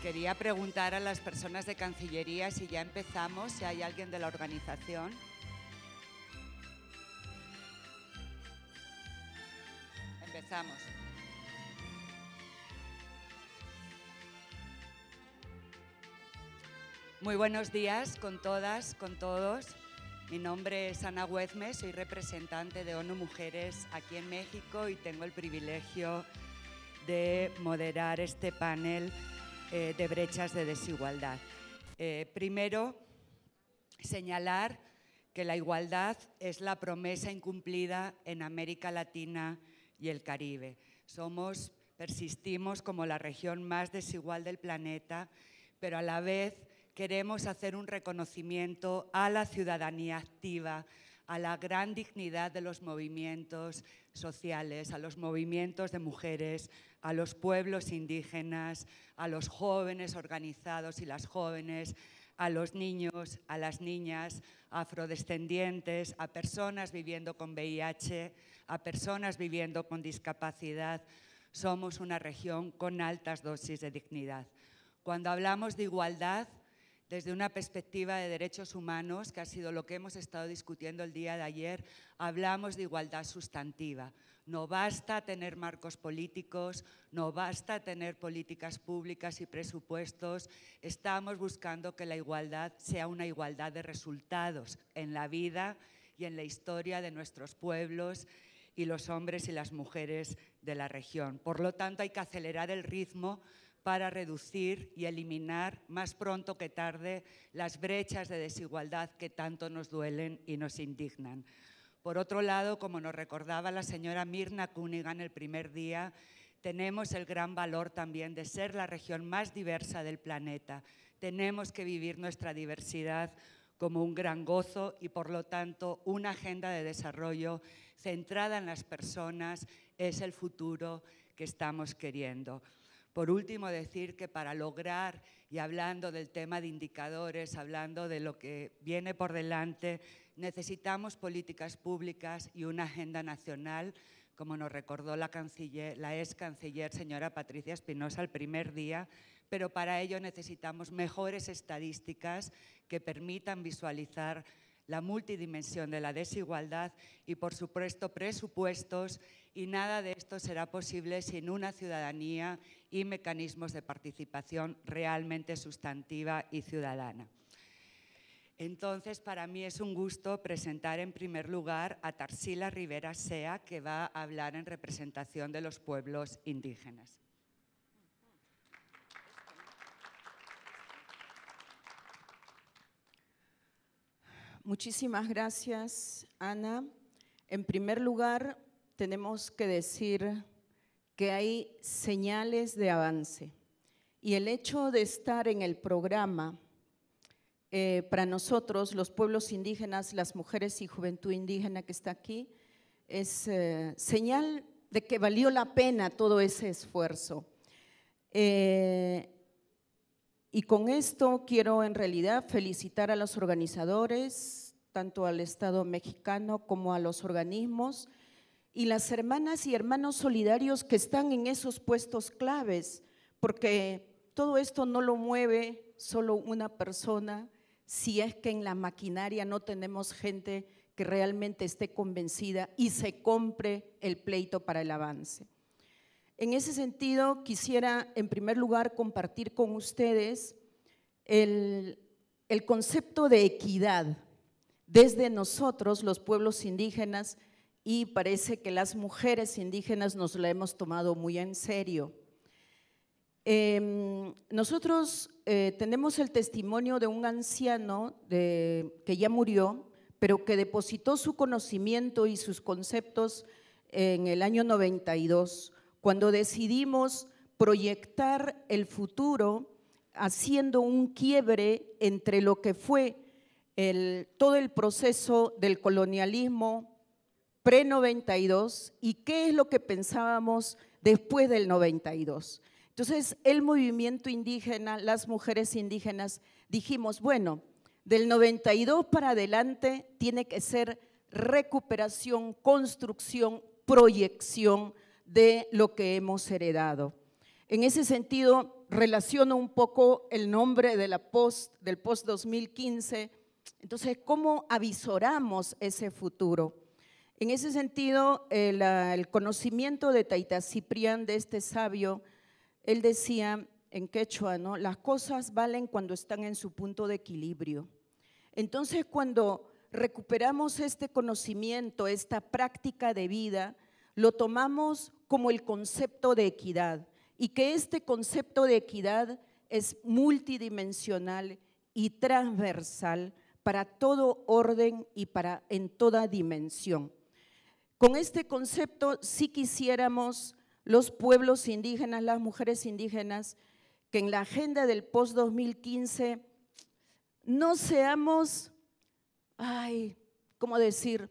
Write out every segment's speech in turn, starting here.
Quería preguntar a las personas de Cancillería si ya empezamos, si hay alguien de la organización. Empezamos. Muy buenos días con todas, con todos. Mi nombre es Ana Huezme, soy representante de ONU Mujeres aquí en México y tengo el privilegio de moderar este panel de brechas de desigualdad. Primero, señalar que la igualdad es la promesa incumplida en América Latina y el Caribe. Persistimos como la región más desigual del planeta, pero a la vez queremos hacer un reconocimiento a la ciudadanía activa, a la gran dignidad de los movimientos sociales, a los movimientos de mujeres, a los pueblos indígenas, a los jóvenes organizados y las jóvenes, a los niños, a las niñas, afrodescendientes, a personas viviendo con VIH, a personas viviendo con discapacidad. Somos una región con altas dosis de dignidad. Cuando hablamos de igualdad, desde una perspectiva de derechos humanos, que ha sido lo que hemos estado discutiendo el día de ayer, hablamos de igualdad sustantiva. No basta tener marcos políticos, no basta tener políticas públicas y presupuestos. Estamos buscando que la igualdad sea una igualdad de resultados en la vida y en la historia de nuestros pueblos y los hombres y las mujeres de la región. Por lo tanto, hay que acelerar el ritmo para reducir y eliminar más pronto que tarde las brechas de desigualdad que tanto nos duelen y nos indignan. Por otro lado, como nos recordaba la señora Mirna Cunningham el primer día, tenemos el gran valor también de ser la región más diversa del planeta. Tenemos que vivir nuestra diversidad como un gran gozo y, por lo tanto, una agenda de desarrollo centrada en las personas es el futuro que estamos queriendo. Por último, decir que para lograr, y hablando del tema de indicadores, hablando de lo que viene por delante, necesitamos políticas públicas y una agenda nacional, como nos recordó la ex canciller señora Patricia Espinosa el primer día, pero para ello necesitamos mejores estadísticas que permitan visualizar la multidimensión de la desigualdad y, por supuesto, presupuestos, y nada de esto será posible sin una ciudadanía y mecanismos de participación realmente sustantiva y ciudadana. Entonces, para mí es un gusto presentar en primer lugar a Tarsila Rivera Sea, que va a hablar en representación de los pueblos indígenas. Muchísimas gracias, Ana. En primer lugar, tenemos que decir que hay señales de avance y el hecho de estar en el programa, para nosotros, los pueblos indígenas, las mujeres y juventud indígena que está aquí, es señal de que valió la pena todo ese esfuerzo. Y con esto quiero en realidad felicitar a los organizadores, tanto al Estado mexicano como a los organismos y las hermanas y hermanos solidarios que están en esos puestos claves, porque todo esto no lo mueve solo una persona si es que en la maquinaria no tenemos gente que realmente esté convencida y se compre el pleito para el avance. En ese sentido, quisiera en primer lugar compartir con ustedes el concepto de equidad desde nosotros, los pueblos indígenas, y parece que las mujeres indígenas nos la hemos tomado muy en serio. Nosotros tenemos el testimonio de un anciano que ya murió, pero que depositó su conocimiento y sus conceptos en el año 92, cuando decidimos proyectar el futuro haciendo un quiebre entre lo que fue todo el proceso del colonialismo pre-92 y qué es lo que pensábamos después del 92. Entonces, el movimiento indígena, las mujeres indígenas, dijimos, bueno, del 92 para adelante tiene que ser recuperación, construcción, proyección de lo que hemos heredado. En ese sentido, relaciono un poco el nombre de del post 2015. Entonces, ¿cómo avisoramos ese futuro? En ese sentido, el conocimiento de Taita Ciprián, de este sabio, él decía en quechua, ¿no? Las cosas valen cuando están en su punto de equilibrio. Entonces, cuando recuperamos este conocimiento, esta práctica de vida, lo tomamos como el concepto de equidad, y que este concepto de equidad es multidimensional y transversal para todo orden y en toda dimensión. Con este concepto sí quisiéramos los pueblos indígenas, las mujeres indígenas, que en la agenda del post-2015 no seamos, ¿cómo decir?,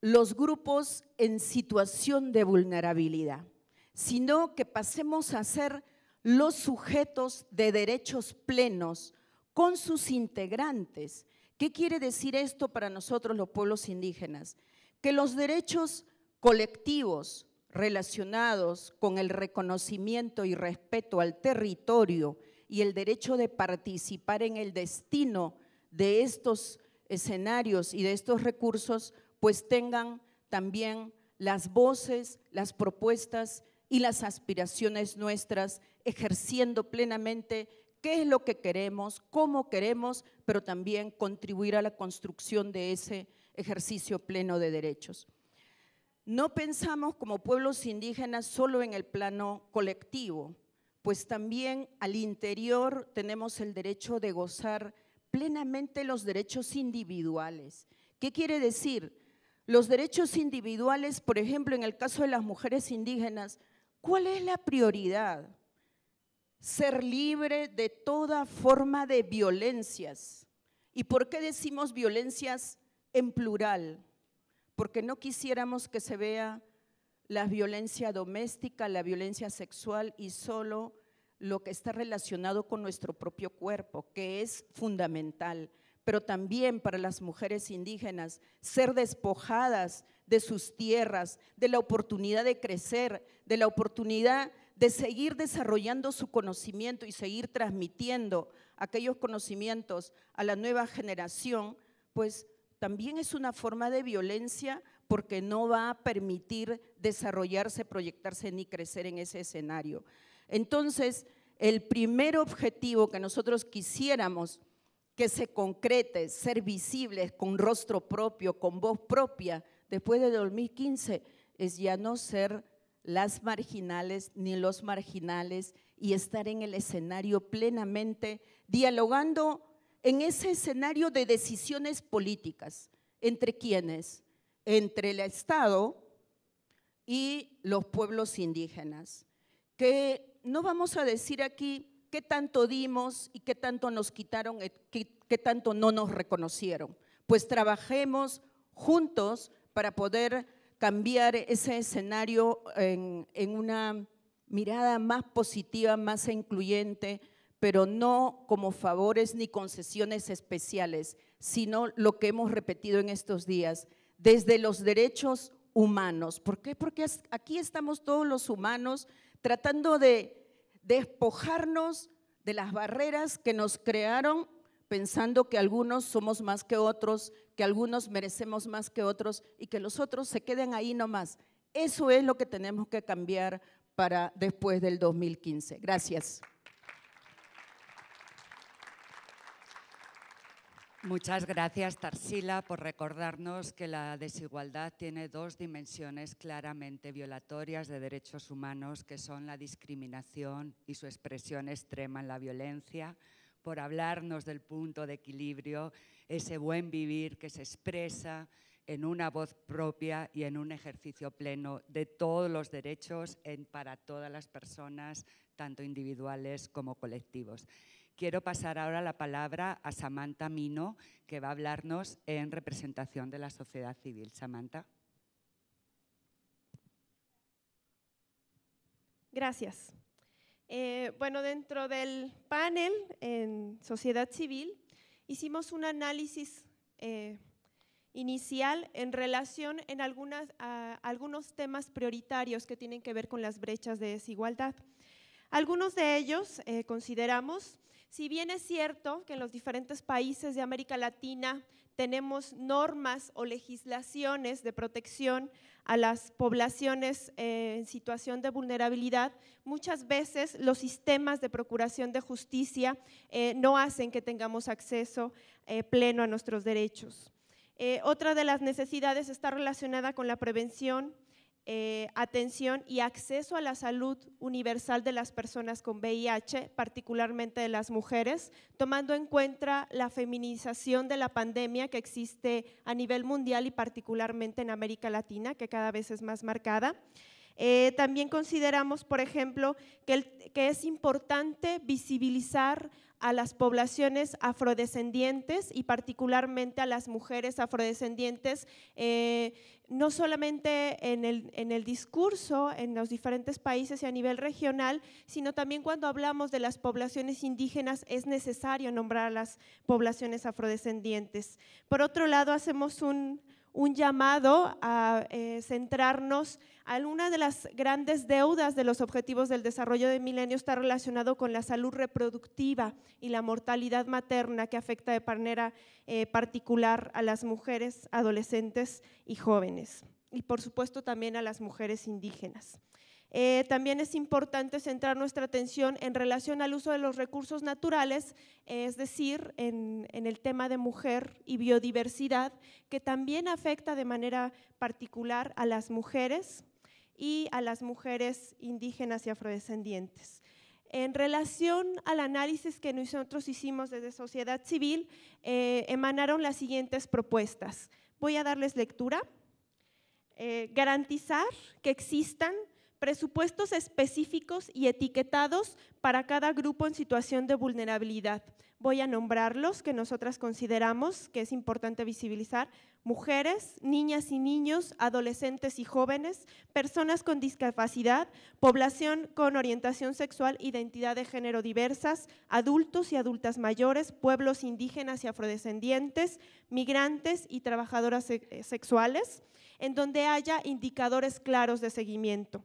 los grupos en situación de vulnerabilidad, sino que pasemos a ser los sujetos de derechos plenos con sus integrantes. ¿Qué quiere decir esto para nosotros los pueblos indígenas? Que los derechos colectivos relacionados con el reconocimiento y respeto al territorio y el derecho de participar en el destino de estos escenarios y de estos recursos, pues tengan también las voces, las propuestas y las aspiraciones nuestras, ejerciendo plenamente qué es lo que queremos, cómo queremos, pero también contribuir a la construcción de ese ejercicio pleno de derechos. No pensamos como pueblos indígenas solo en el plano colectivo, pues también al interior tenemos el derecho de gozar plenamente los derechos individuales. ¿Qué quiere decir? Los derechos individuales, por ejemplo, en el caso de las mujeres indígenas, ¿cuál es la prioridad? Ser libre de toda forma de violencias. ¿Y por qué decimos violencias en plural? Porque no quisiéramos que se vea la violencia doméstica, la violencia sexual y solo lo que está relacionado con nuestro propio cuerpo, que es fundamental. Pero también para las mujeres indígenas, ser despojadas de sus tierras, de la oportunidad de crecer, de la oportunidad de seguir desarrollando su conocimiento y seguir transmitiendo aquellos conocimientos a la nueva generación, pues también es una forma de violencia porque no va a permitir desarrollarse, proyectarse ni crecer en ese escenario. Entonces, el primer objetivo que nosotros quisiéramos que se concrete, ser visibles con rostro propio, con voz propia, después de 2015, es ya no ser las marginales ni los marginales y estar en el escenario plenamente, dialogando en ese escenario de decisiones políticas. ¿Entre quiénes? Entre el Estado y los pueblos indígenas, que no vamos a decir aquí qué tanto dimos y qué tanto nos quitaron, qué tanto no nos reconocieron. Pues trabajemos juntos para poder cambiar ese escenario en una mirada más positiva, más incluyente, pero no como favores ni concesiones especiales, sino lo que hemos repetido en estos días, desde los derechos humanos. ¿Por qué? Porque aquí estamos todos los humanos tratando de despojarnos de las barreras que nos crearon pensando que algunos somos más que otros, que algunos merecemos más que otros y que los otros se queden ahí nomás. Eso es lo que tenemos que cambiar para después del 2015. Gracias. Muchas gracias, Tarsila, por recordarnos que la desigualdad tiene dos dimensiones claramente violatorias de derechos humanos, que son la discriminación y su expresión extrema en la violencia, por hablarnos del punto de equilibrio, ese buen vivir que se expresa en una voz propia y en un ejercicio pleno de todos los derechos para todas las personas, tanto individuales como colectivos. Quiero pasar ahora la palabra a Samantha Mino, que va a hablarnos en representación de la sociedad civil. Samantha. Gracias. Bueno, dentro del panel en sociedad civil hicimos un análisis inicial en relación a algunos temas prioritarios que tienen que ver con las brechas de desigualdad. Algunos de ellos consideramos, si bien es cierto que en los diferentes países de América Latina tenemos normas o legislaciones de protección a las poblaciones en situación de vulnerabilidad, muchas veces los sistemas de procuración de justicia no hacen que tengamos acceso pleno a nuestros derechos. Otra de las necesidades está relacionada con la prevención, atención y acceso a la salud universal de las personas con VIH, particularmente de las mujeres, tomando en cuenta la feminización de la pandemia que existe a nivel mundial y particularmente en América Latina, que cada vez es más marcada. También consideramos, por ejemplo, que es importante visibilizar a las poblaciones afrodescendientes y particularmente a las mujeres afrodescendientes, no solamente en el discurso en los diferentes países y a nivel regional, sino también cuando hablamos de las poblaciones indígenas es necesario nombrar a las poblaciones afrodescendientes. Por otro lado, hacemos un llamado a centrarnos en una de las grandes deudas de los Objetivos del Desarrollo del Milenio está relacionado con la salud reproductiva y la mortalidad materna que afecta de manera particular a las mujeres, adolescentes y jóvenes, y por supuesto también a las mujeres indígenas. También es importante centrar nuestra atención en relación al uso de los recursos naturales, es decir, en el tema de mujer y biodiversidad, que también afecta de manera particular a las mujeres y a las mujeres indígenas y afrodescendientes. En relación al análisis que nosotros hicimos desde sociedad civil, emanaron las siguientes propuestas. Voy a darles lectura. Garantizar que existan presupuestos específicos y etiquetados para cada grupo en situación de vulnerabilidad. Voy a nombrarlos que nosotras consideramos que es importante visibilizar: mujeres, niñas y niños, adolescentes y jóvenes, personas con discapacidad, población con orientación sexual, identidad de género diversas, adultos y adultas mayores, pueblos indígenas y afrodescendientes, migrantes y trabajadoras sexuales, en donde haya indicadores claros de seguimiento.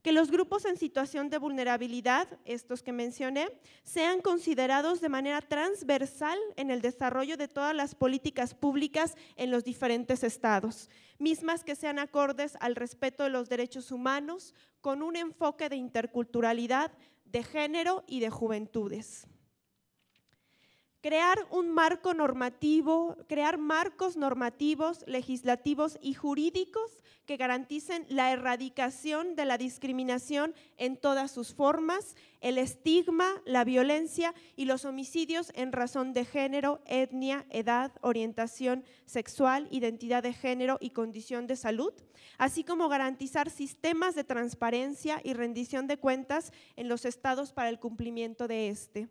Que los grupos en situación de vulnerabilidad, estos que mencioné, sean considerados de manera transversal en el desarrollo de todas las políticas públicas en los diferentes estados, mismas que sean acordes al respeto de los derechos humanos, con un enfoque de interculturalidad, de género y de juventudes. Crear un marco normativo, crear marcos normativos, legislativos y jurídicos que garanticen la erradicación de la discriminación en todas sus formas, el estigma, la violencia y los homicidios en razón de género, etnia, edad, orientación sexual, identidad de género y condición de salud, así como garantizar sistemas de transparencia y rendición de cuentas en los estados para el cumplimiento de este.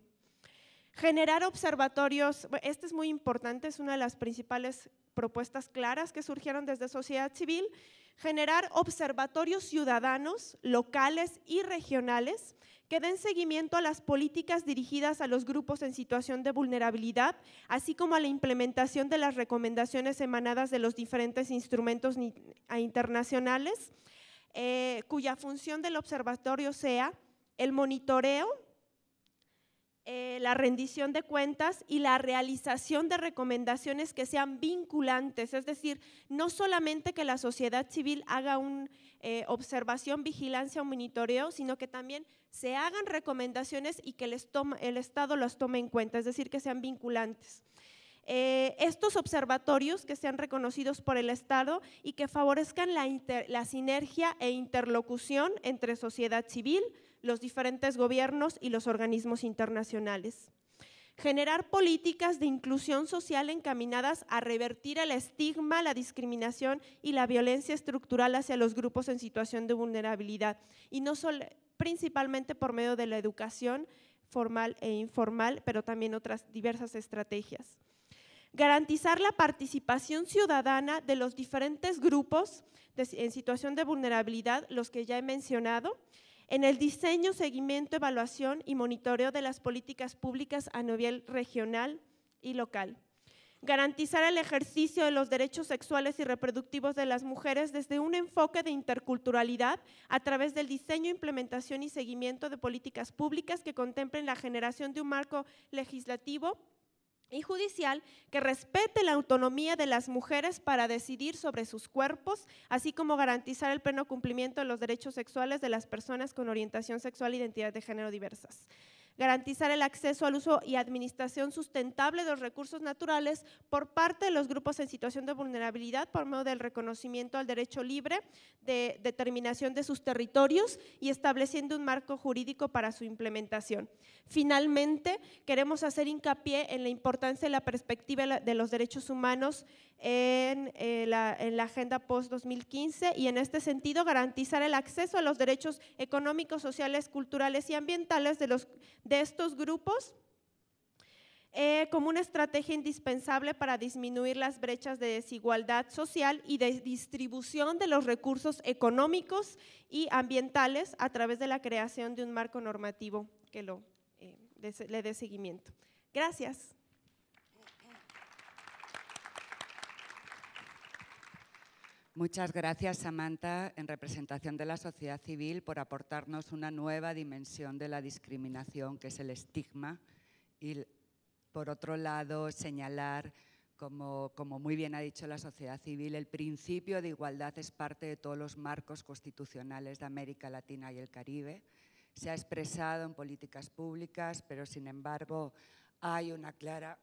Generar observatorios, este es muy importante, es una de las principales propuestas claras que surgieron desde sociedad civil, generar observatorios ciudadanos, locales y regionales que den seguimiento a las políticas dirigidas a los grupos en situación de vulnerabilidad, así como a la implementación de las recomendaciones emanadas de los diferentes instrumentos internacionales, cuya función del observatorio sea el monitoreo, la rendición de cuentas y la realización de recomendaciones que sean vinculantes, es decir, no solamente que la sociedad civil haga una observación, vigilancia o monitoreo, sino que también se hagan recomendaciones y que el Estado las tome en cuenta, es decir, que sean vinculantes. Estos observatorios que sean reconocidos por el Estado y que favorezcan la sinergia e interlocución entre sociedad civil, los diferentes gobiernos y los organismos internacionales. Generar políticas de inclusión social encaminadas a revertir el estigma, la discriminación y la violencia estructural hacia los grupos en situación de vulnerabilidad, y no solo, principalmente por medio de la educación formal e informal, pero también otras diversas estrategias. Garantizar la participación ciudadana de los diferentes grupos en situación de vulnerabilidad, los que ya he mencionado, en el diseño, seguimiento, evaluación y monitoreo de las políticas públicas a nivel regional y local. garantizar el ejercicio de los derechos sexuales y reproductivos de las mujeres desde un enfoque de interculturalidad a través del diseño, implementación y seguimiento de políticas públicas que contemplen la generación de un marco legislativo y judicial que respete la autonomía de las mujeres para decidir sobre sus cuerpos, así como garantizar el pleno cumplimiento de los derechos sexuales de las personas con orientación sexual e identidad de género diversas. Garantizar el acceso al uso y administración sustentable de los recursos naturales por parte de los grupos en situación de vulnerabilidad por medio del reconocimiento al derecho libre de determinación de sus territorios y estableciendo un marco jurídico para su implementación. Finalmente, queremos hacer hincapié en la importancia de la perspectiva de los derechos humanos en la Agenda Post-2015 y en este sentido garantizar el acceso a los derechos económicos, sociales, culturales y ambientales de estos grupos como una estrategia indispensable para disminuir las brechas de desigualdad social y de distribución de los recursos económicos y ambientales a través de la creación de un marco normativo que le dé seguimiento. Gracias. Muchas gracias, Samantha, en representación de la sociedad civil, por aportarnos una nueva dimensión de la discriminación, que es el estigma, y por otro lado señalar, como muy bien ha dicho la sociedad civil, el principio de igualdad es parte de todos los marcos constitucionales de América Latina y el Caribe. Se ha expresado en políticas públicas, pero sin embargo hay una clara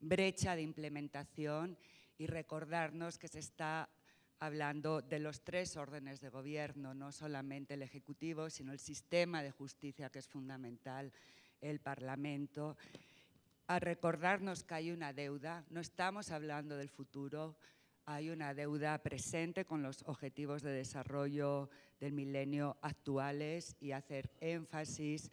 brecha de implementación, y recordarnos que se está hablando de los 3 órdenes de gobierno, no solamente el Ejecutivo, sino el sistema de justicia, que es fundamental, el Parlamento. A recordarnos que hay una deuda, no estamos hablando del futuro, hay una deuda presente con los objetivos de desarrollo del milenio actuales, y hacer énfasis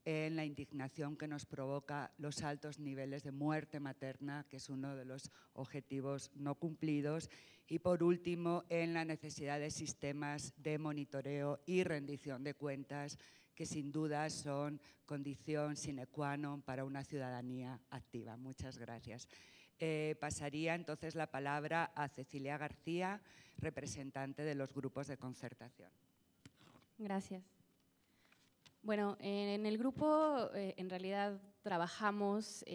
en la indignación que nos provoca los altos niveles de muerte materna, que es uno de los objetivos no cumplidos, y por último en la necesidad de sistemas de monitoreo y rendición de cuentas, que sin duda son condición sine qua non para una ciudadanía activa. Muchas gracias. Pasaría entonces la palabra a Cecilia García, representante de los grupos de concertación. Gracias. Bueno, en el grupo en realidad trabajamos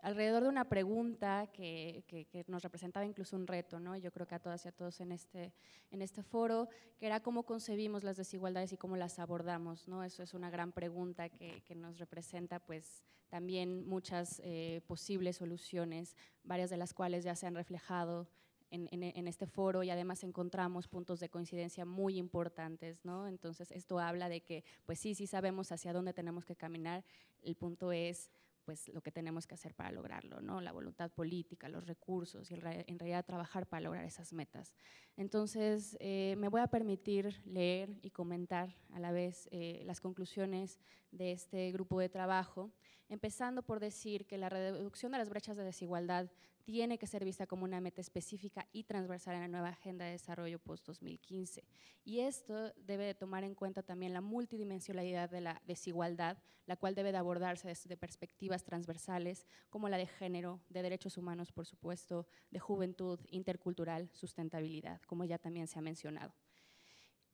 alrededor de una pregunta que nos representaba incluso un reto, ¿no? Yo creo que a todas y a todos en este foro, que era cómo concebimos las desigualdades y cómo las abordamos, ¿no? Eso es una gran pregunta que nos representa pues también muchas posibles soluciones, varias de las cuales ya se han reflejado en este foro, y además encontramos puntos de coincidencia muy importantes, ¿no? Entonces esto habla de que pues sí sabemos hacia dónde tenemos que caminar, el punto es pues lo que tenemos que hacer para lograrlo, ¿no? La voluntad política, los recursos y en realidad trabajar para lograr esas metas. Entonces me voy a permitir leer y comentar a la vez las conclusiones de este grupo de trabajo, empezando por decir que la reducción de las brechas de desigualdad tiene que ser vista como una meta específica y transversal en la nueva Agenda de Desarrollo Post-2015. Y esto debe de tomar en cuenta también la multidimensionalidad de la desigualdad, la cual debe de abordarse desde perspectivas transversales como la de género, de derechos humanos, por supuesto, de juventud, intercultural, sustentabilidad, como ya también se ha mencionado.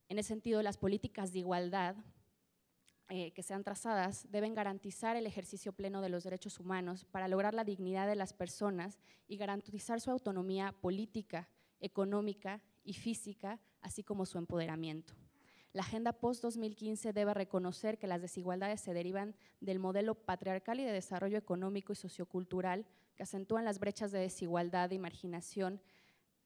En ese sentido, las políticas de igualdad que sean trazadas deben garantizar el ejercicio pleno de los derechos humanos para lograr la dignidad de las personas y garantizar su autonomía política, económica y física, así como su empoderamiento. La Agenda Post-2015 debe reconocer que las desigualdades se derivan del modelo patriarcal y de desarrollo económico y sociocultural que acentúan las brechas de desigualdad y marginación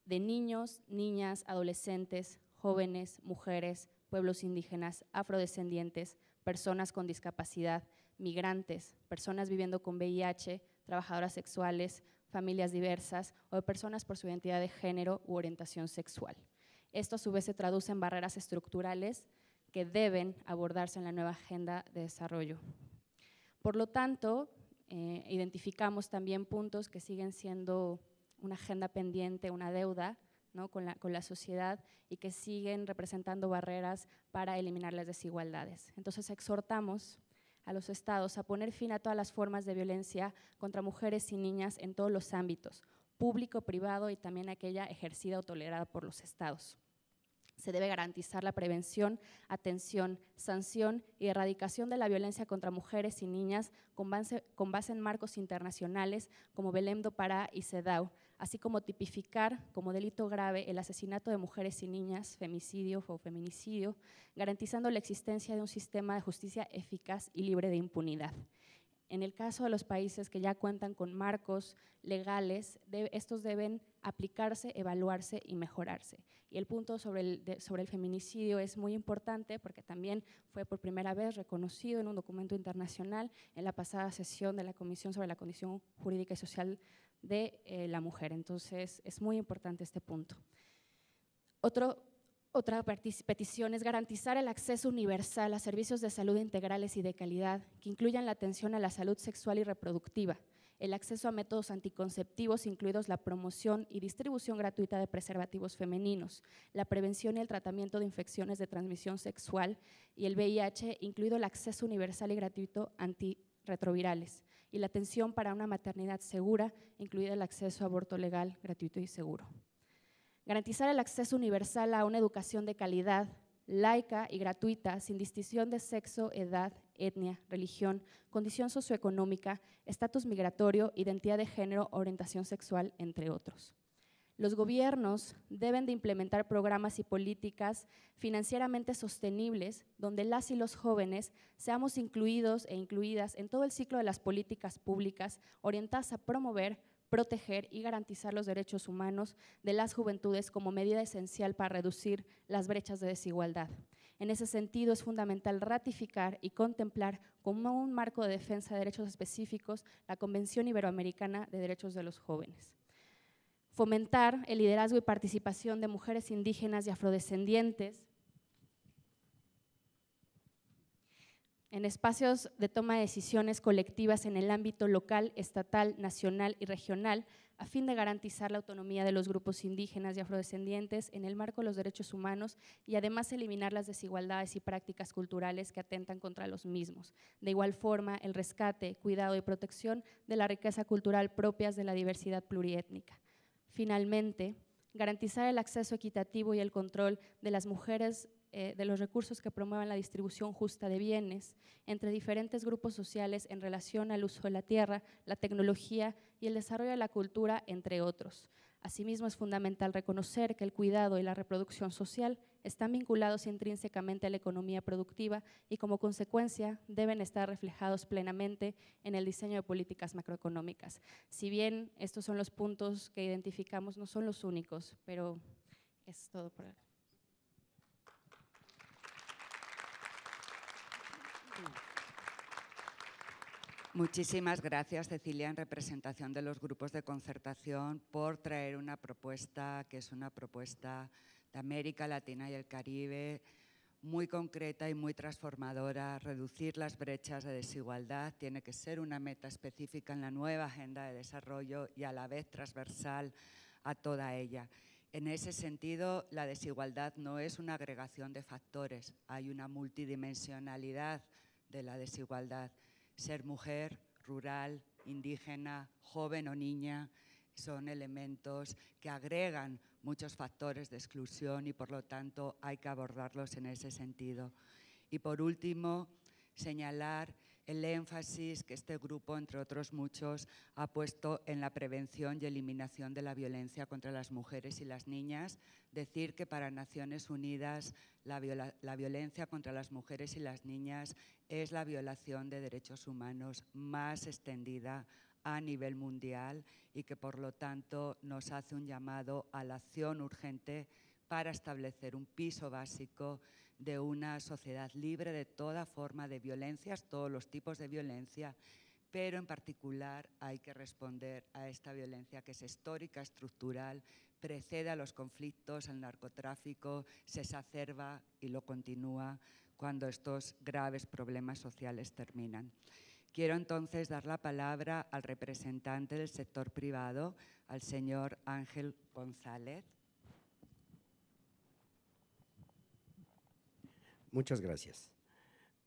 de niños, niñas, adolescentes, jóvenes, mujeres, pueblos indígenas, afrodescendientes, personas con discapacidad, migrantes, personas viviendo con VIH, trabajadoras sexuales, familias diversas o de personas por su identidad de género u orientación sexual. Esto a su vez se traduce en barreras estructurales que deben abordarse en la nueva Agenda de Desarrollo. Por lo tanto, identificamos también puntos que siguen siendo una agenda pendiente, una deuda, ¿no? con la sociedad, y que siguen representando barreras para eliminar las desigualdades. Entonces exhortamos a los estados a poner fin a todas las formas de violencia contra mujeres y niñas en todos los ámbitos, público, privado y también aquella ejercida o tolerada por los estados. Se debe garantizar la prevención, atención, sanción y erradicación de la violencia contra mujeres y niñas con base en marcos internacionales como Belém do Pará y CEDAW, así como tipificar como delito grave el asesinato de mujeres y niñas, femicidio o feminicidio, garantizando la existencia de un sistema de justicia eficaz y libre de impunidad. En el caso de los países que ya cuentan con marcos legales, estos deben aplicarse, evaluarse y mejorarse. Y el punto sobre el feminicidio es muy importante porque también fue por primera vez reconocido en un documento internacional en la pasada sesión de la Comisión sobre la Condición Jurídica y Social de la Mujer. Entonces, es muy importante este punto. Otra petición es garantizar el acceso universal a servicios de salud integrales y de calidad que incluyan la atención a la salud sexual y reproductiva, el acceso a métodos anticonceptivos, incluidos la promoción y distribución gratuita de preservativos femeninos, la prevención y el tratamiento de infecciones de transmisión sexual y el VIH, incluido el acceso universal y gratuito a antirretrovirales, y la atención para una maternidad segura, incluido el acceso a aborto legal, gratuito y seguro. Garantizar el acceso universal a una educación de calidad, laica y gratuita, sin distinción de sexo, edad, etnia, religión, condición socioeconómica, estatus migratorio, identidad de género, orientación sexual, entre otros. Los gobiernos deben de implementar programas y políticas financieramente sostenibles donde las y los jóvenes seamos incluidos e incluidas en todo el ciclo de las políticas públicas orientadas a promover, proteger y garantizar los derechos humanos de las juventudes como medida esencial para reducir las brechas de desigualdad. En ese sentido, es fundamental ratificar y contemplar como un marco de defensa de derechos específicos la Convención Iberoamericana de Derechos de los Jóvenes. Fomentar el liderazgo y participación de mujeres indígenas y afrodescendientes en espacios de toma de decisiones colectivas en el ámbito local, estatal, nacional y regional, a fin de garantizar la autonomía de los grupos indígenas y afrodescendientes en el marco de los derechos humanos y además eliminar las desigualdades y prácticas culturales que atentan contra los mismos. De igual forma, el rescate, cuidado y protección de la riqueza cultural propias de la diversidad pluriétnica. Finalmente, garantizar el acceso equitativo y el control de las mujeres de los recursos que promuevan la distribución justa de bienes entre diferentes grupos sociales en relación al uso de la tierra, la tecnología y el desarrollo de la cultura, entre otros. Asimismo, es fundamental reconocer que el cuidado y la reproducción social están vinculados intrínsecamente a la economía productiva y como consecuencia deben estar reflejados plenamente en el diseño de políticas macroeconómicas. Si bien estos son los puntos que identificamos, no son los únicos, pero es todo por ahora. Muchísimas gracias, Cecilia, en representación de los grupos de concertación, por traer una propuesta que es una propuesta de América Latina y el Caribe muy concreta y muy transformadora. Reducir las brechas de desigualdad tiene que ser una meta específica en la nueva agenda de desarrollo y a la vez transversal a toda ella. En ese sentido, la desigualdad no es una agregación de factores, hay una multidimensionalidad de la desigualdad. Ser mujer, rural, indígena, joven o niña son elementos que agregan muchos factores de exclusión y por lo tanto hay que abordarlos en ese sentido. Y por último, señalar el énfasis que este grupo, entre otros muchos, ha puesto en la prevención y eliminación de la violencia contra las mujeres y las niñas. Decir que para Naciones Unidas la violencia contra las mujeres y las niñas es la violación de derechos humanos más extendida a nivel mundial y que por lo tanto nos hace un llamado a la acción urgente para establecer un piso básico de una sociedad libre de toda forma de violencias, todos los tipos de violencia, pero en particular hay que responder a esta violencia que es histórica, estructural, precede a los conflictos, al narcotráfico, se exacerba y lo continúa cuando estos graves problemas sociales terminan. Quiero entonces dar la palabra al representante del sector privado, al señor Ángel González. Muchas gracias.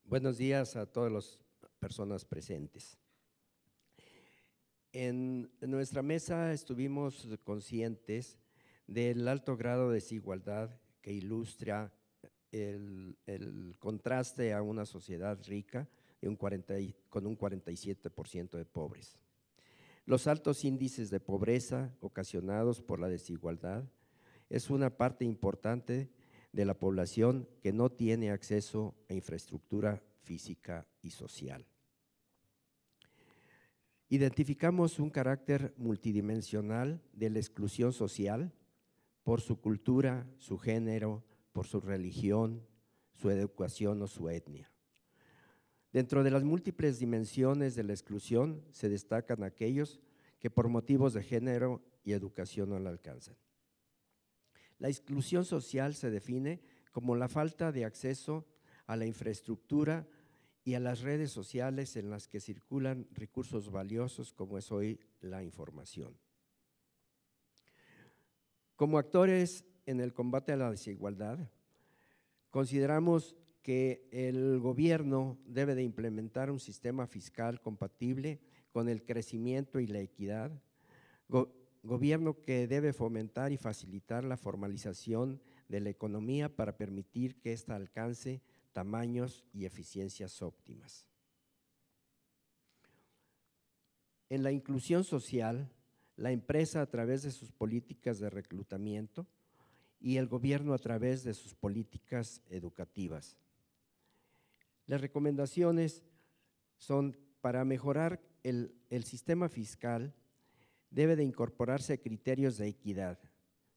Buenos días a todos los personas presentes. En nuestra mesa estuvimos conscientes del alto grado de desigualdad que ilustra el contraste a una sociedad rica con un 47% de pobres. Los altos índices de pobreza ocasionados por la desigualdad es una parte importante de la población que no tiene acceso a infraestructura física y social. Identificamos un carácter multidimensional de la exclusión social por su cultura, su género, por su religión, su educación o su etnia. Dentro de las múltiples dimensiones de la exclusión se destacan aquellos que por motivos de género y educación no la alcanzan. La exclusión social se define como la falta de acceso a la infraestructura y a las redes sociales en las que circulan recursos valiosos como es hoy la información. Como actores en el combate a la desigualdad, consideramos que el gobierno debe de implementar un sistema fiscal compatible con el crecimiento y la equidad, gobierno que debe fomentar y facilitar la formalización de la economía para permitir que ésta alcance tamaños y eficiencias óptimas. En la inclusión social, la empresa a través de sus políticas de reclutamiento y el gobierno a través de sus políticas educativas. Las recomendaciones son para mejorar el sistema fiscal, debe de incorporarse criterios de equidad.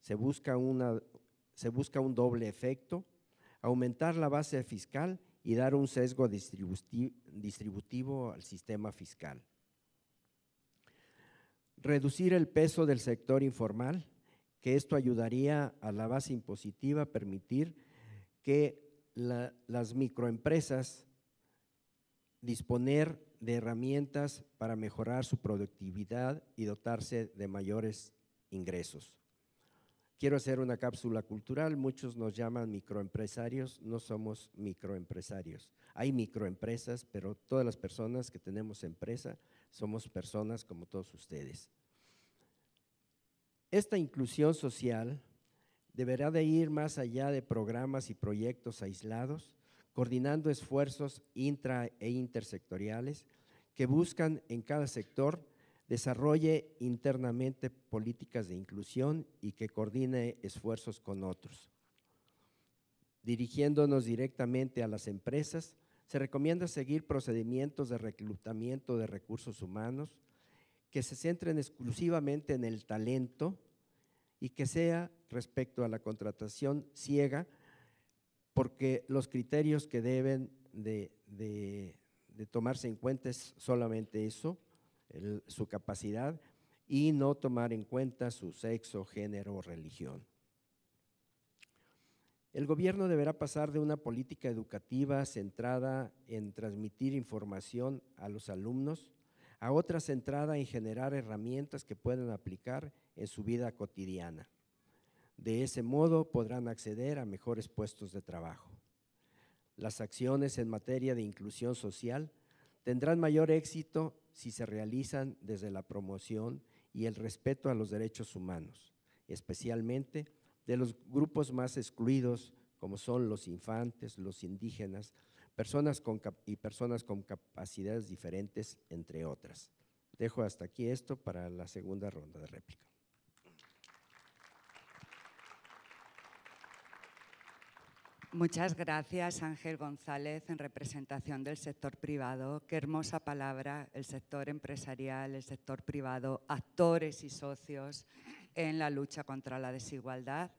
Se busca un doble efecto, aumentar la base fiscal y dar un sesgo distributivo al sistema fiscal. Reducir el peso del sector informal, que esto ayudaría a la base impositiva a permitir que las microempresas disponer de herramientas para mejorar su productividad y dotarse de mayores ingresos. Quiero hacer una cápsula cultural, muchos nos llaman microempresarios, no somos microempresarios. Hay microempresas, pero todas las personas que tenemos empresa somos personas como todos ustedes. Esta inclusión social deberá de ir más allá de programas y proyectos aislados, coordinando esfuerzos intra e intersectoriales que buscan en cada sector desarrolle internamente políticas de inclusión y que coordine esfuerzos con otros. Dirigiéndonos directamente a las empresas, se recomienda seguir procedimientos de reclutamiento de recursos humanos que se centren exclusivamente en el talento y que sea respecto a la contratación ciega, porque los criterios que deben de tomarse en cuenta es solamente eso, su capacidad, y no tomar en cuenta su sexo, género o religión. El gobierno deberá pasar de una política educativa centrada en transmitir información a los alumnos a otra centrada en generar herramientas que puedan aplicar en su vida cotidiana. De ese modo podrán acceder a mejores puestos de trabajo. Las acciones en materia de inclusión social tendrán mayor éxito si se realizan desde la promoción y el respeto a los derechos humanos, especialmente de los grupos más excluidos, como son los infantes, los indígenas, personas con capacidades diferentes, entre otras. Dejo hasta aquí esto para la segunda ronda de réplica. Muchas gracias, Ángel González, en representación del sector privado. Qué hermosa palabra, el sector empresarial, el sector privado, actores y socios en la lucha contra la desigualdad,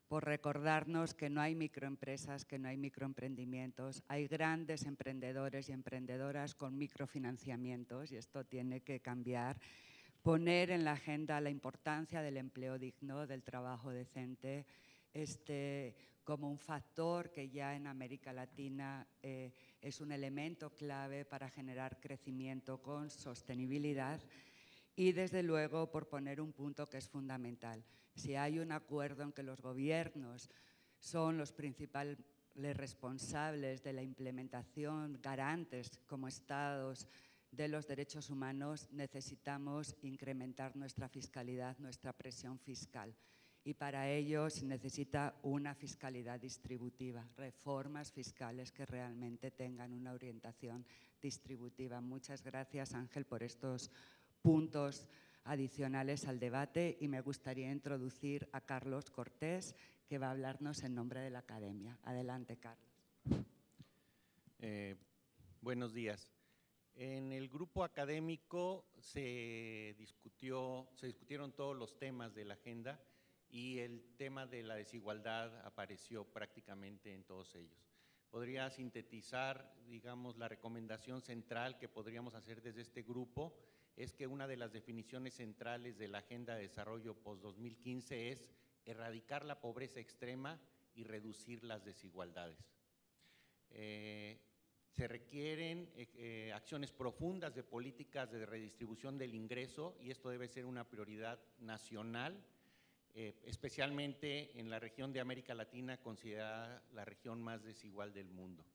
por recordarnos que no hay microempresas, que no hay microemprendimientos, hay grandes emprendedores y emprendedoras con microfinanciamientos y esto tiene que cambiar. Poner en la agenda la importancia del empleo digno, del trabajo decente, como un factor que ya en América Latina es un elemento clave para generar crecimiento con sostenibilidad y desde luego por poner un punto que es fundamental. Si hay un acuerdo en que los gobiernos son los principales responsables de la implementación, garantes como Estados de los derechos humanos, necesitamos incrementar nuestra fiscalidad, nuestra presión fiscal. Y para ello se necesita una fiscalidad distributiva, reformas fiscales que realmente tengan una orientación distributiva. Muchas gracias, Ángel, por estos puntos adicionales al debate, y me gustaría introducir a Carlos Cortés, que va a hablarnos en nombre de la Academia. Adelante, Carlos. Buenos días. En el grupo académico se discutieron todos los temas de la agenda y el tema de la desigualdad apareció prácticamente en todos ellos. Podría sintetizar, digamos, la recomendación central que podríamos hacer desde este grupo es que una de las definiciones centrales de la Agenda de Desarrollo post-2015 es erradicar la pobreza extrema y reducir las desigualdades. Se requieren acciones profundas de políticas de redistribución del ingreso, y esto debe ser una prioridad nacional, especialmente en la región de América Latina, considerada la región más desigual del mundo.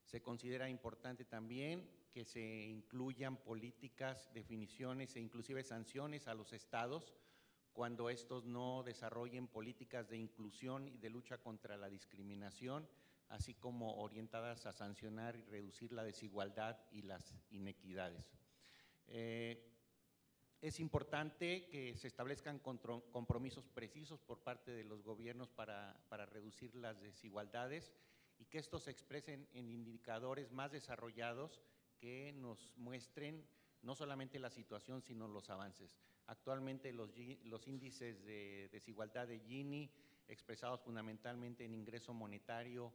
Se considera importante también que se incluyan políticas, definiciones e inclusive sanciones a los estados cuando estos no desarrollen políticas de inclusión y de lucha contra la discriminación, así como orientadas a sancionar y reducir la desigualdad y las inequidades. Es importante que se establezcan compromisos precisos por parte de los gobiernos para reducir las desigualdades y que estos se expresen en indicadores más desarrollados que nos muestren no solamente la situación, sino los avances. Actualmente los índices de desigualdad de Gini, expresados fundamentalmente en ingreso monetario,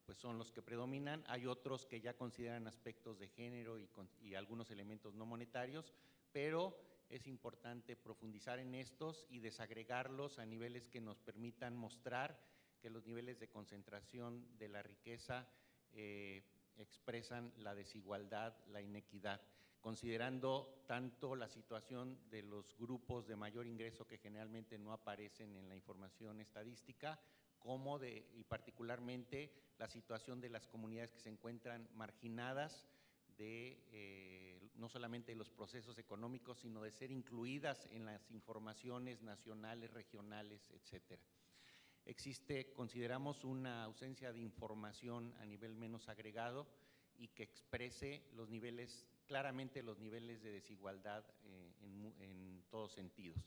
pues son los que predominan. Hay otros que ya consideran aspectos de género y algunos elementos no monetarios, pero es importante profundizar en estos y desagregarlos a niveles que nos permitan mostrar que los niveles de concentración de la riqueza expresan la desigualdad, la inequidad, considerando tanto la situación de los grupos de mayor ingreso que generalmente no aparecen en la información estadística, como y particularmente la situación de las comunidades que se encuentran marginadas no solamente de los procesos económicos, sino de ser incluidas en las informaciones nacionales, regionales, etcétera. Consideramos una ausencia de información a nivel menos agregado y que exprese claramente los niveles de desigualdad en todos sentidos.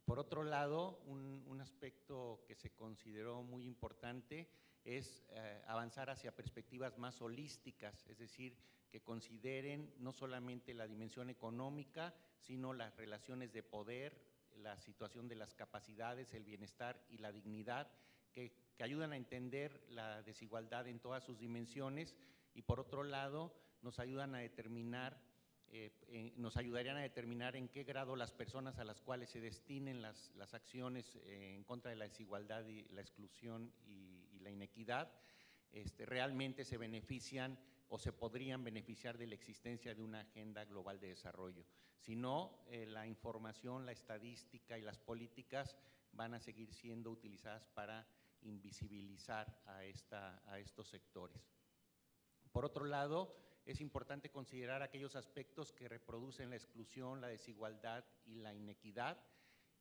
Por otro lado, un aspecto que se consideró muy importante es avanzar hacia perspectivas más holísticas, es decir, que consideren no solamente la dimensión económica, sino las relaciones de poder, la situación de las capacidades, el bienestar y la dignidad, que ayudan a entender la desigualdad en todas sus dimensiones y por otro lado nos ayudarían a determinar en qué grado las personas a las cuales se destinen las acciones en contra de la desigualdad y la exclusión y la inequidad realmente se benefician o se podrían beneficiar de la existencia de una agenda global de desarrollo. Si no, la información, la estadística y las políticas van a seguir siendo utilizadas para invisibilizar a estos sectores. Por otro lado, es importante considerar aquellos aspectos que reproducen la exclusión, la desigualdad y la inequidad,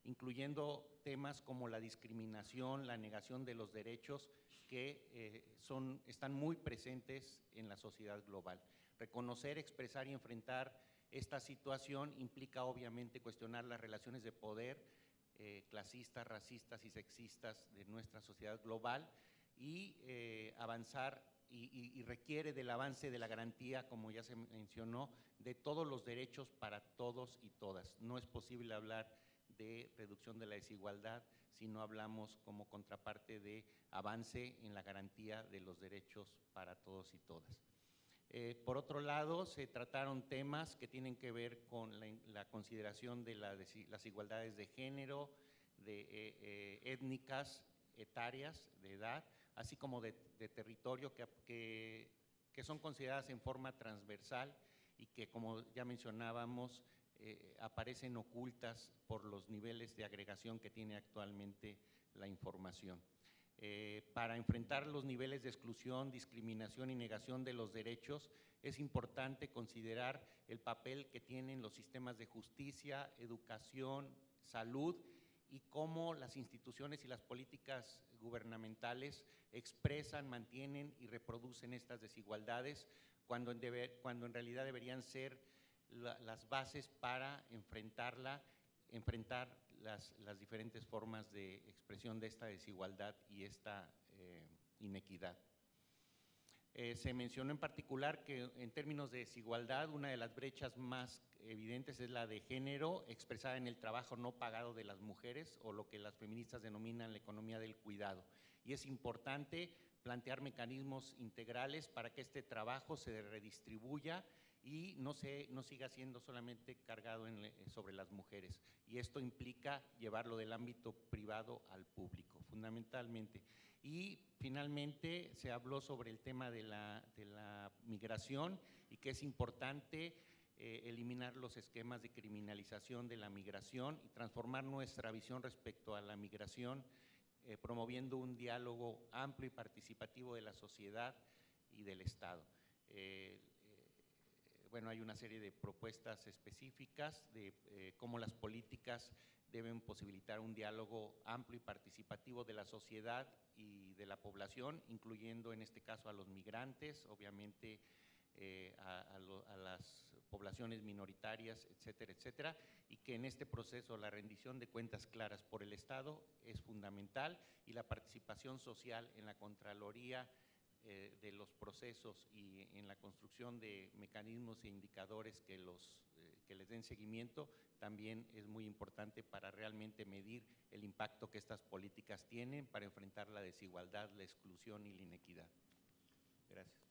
incluyendo temas como la discriminación, la negación de los derechos que están muy presentes en la sociedad global. Reconocer, expresar y enfrentar esta situación implica obviamente cuestionar las relaciones de poder clasistas, racistas y sexistas de nuestra sociedad global y avanzar y requiere del avance de la garantía, como ya se mencionó, de todos los derechos para todos y todas. No es posible hablar de reducción de la desigualdad si no hablamos como contraparte de avance en la garantía de los derechos para todos y todas. Por otro lado, se trataron temas que tienen que ver con la consideración de las desigualdades de género, étnicas, etarias, de edad, así como de territorio que son consideradas en forma transversal y que, como ya mencionábamos, aparecen ocultas por los niveles de agregación que tiene actualmente la información. Para enfrentar los niveles de exclusión, discriminación y negación de los derechos, es importante considerar el papel que tienen los sistemas de justicia, educación, salud y cómo las instituciones y las políticas gubernamentales expresan, mantienen y reproducen estas desigualdades cuando en realidad deberían ser las bases para enfrentar las diferentes formas de expresión de esta desigualdad y esta inequidad. Se mencionó en particular que en términos de desigualdad, una de las brechas más evidentes es la de género, expresada en el trabajo no pagado de las mujeres, o lo que las feministas denominan la economía del cuidado. Y es importante plantear mecanismos integrales para que este trabajo se redistribuya y no siga siendo solamente cargado sobre las mujeres. Y esto implica llevarlo del ámbito privado al público, fundamentalmente. Y finalmente se habló sobre el tema de la migración y que es importante eliminar los esquemas de criminalización de la migración y transformar nuestra visión respecto a la migración, promoviendo un diálogo amplio y participativo de la sociedad y del Estado. Bueno, hay una serie de propuestas específicas de cómo las políticas deben posibilitar un diálogo amplio y participativo de la sociedad y de la población, incluyendo en este caso a los migrantes, obviamente a las poblaciones minoritarias, etcétera, etcétera, y que en este proceso la rendición de cuentas claras por el Estado es fundamental y la participación social en la Contraloría de los procesos y en la construcción de mecanismos e indicadores que les den seguimiento también es muy importante para realmente medir el impacto que estas políticas tienen para enfrentar la desigualdad, la exclusión y la inequidad. Gracias.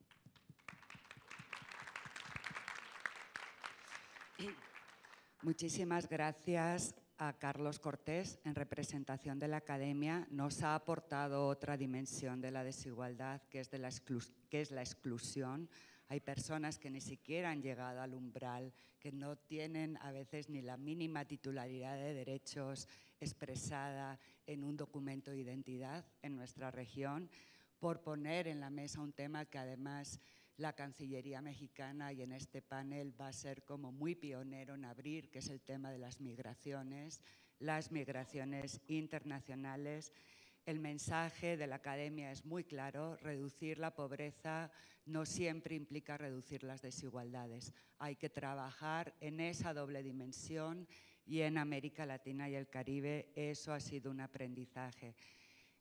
Muchísimas gracias a Carlos Cortés, en representación de la Academia. Nos ha aportado otra dimensión de la desigualdad, que es la exclusión. Hay personas que ni siquiera han llegado al umbral, que no tienen a veces ni la mínima titularidad de derechos expresada en un documento de identidad en nuestra región, por poner en la mesa un tema que además la Cancillería mexicana y en este panel va a ser como muy pionero en abrir, que es el tema de las migraciones internacionales. El mensaje de la Academia es muy claro: reducir la pobreza no siempre implica reducir las desigualdades. Hay que trabajar en esa doble dimensión y en América Latina y el Caribe eso ha sido un aprendizaje.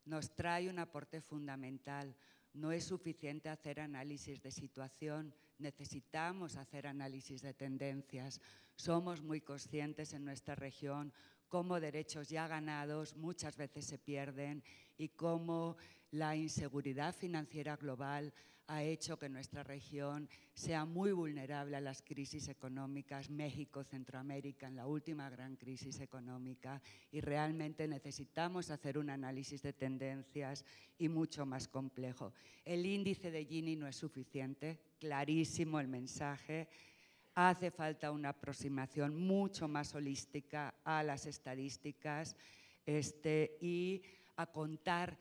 Nos trae un aporte fundamental. No es suficiente hacer análisis de situación, necesitamos hacer análisis de tendencias. Somos muy conscientes en nuestra región cómo derechos ya ganados muchas veces se pierden y cómo la inseguridad financiera global ha hecho que nuestra región sea muy vulnerable a las crisis económicas. México, Centroamérica, en la última gran crisis económica, y realmente necesitamos hacer un análisis de tendencias y mucho más complejo. El índice de Gini no es suficiente, clarísimo el mensaje. Hace falta una aproximación mucho más holística a las estadísticas y a contar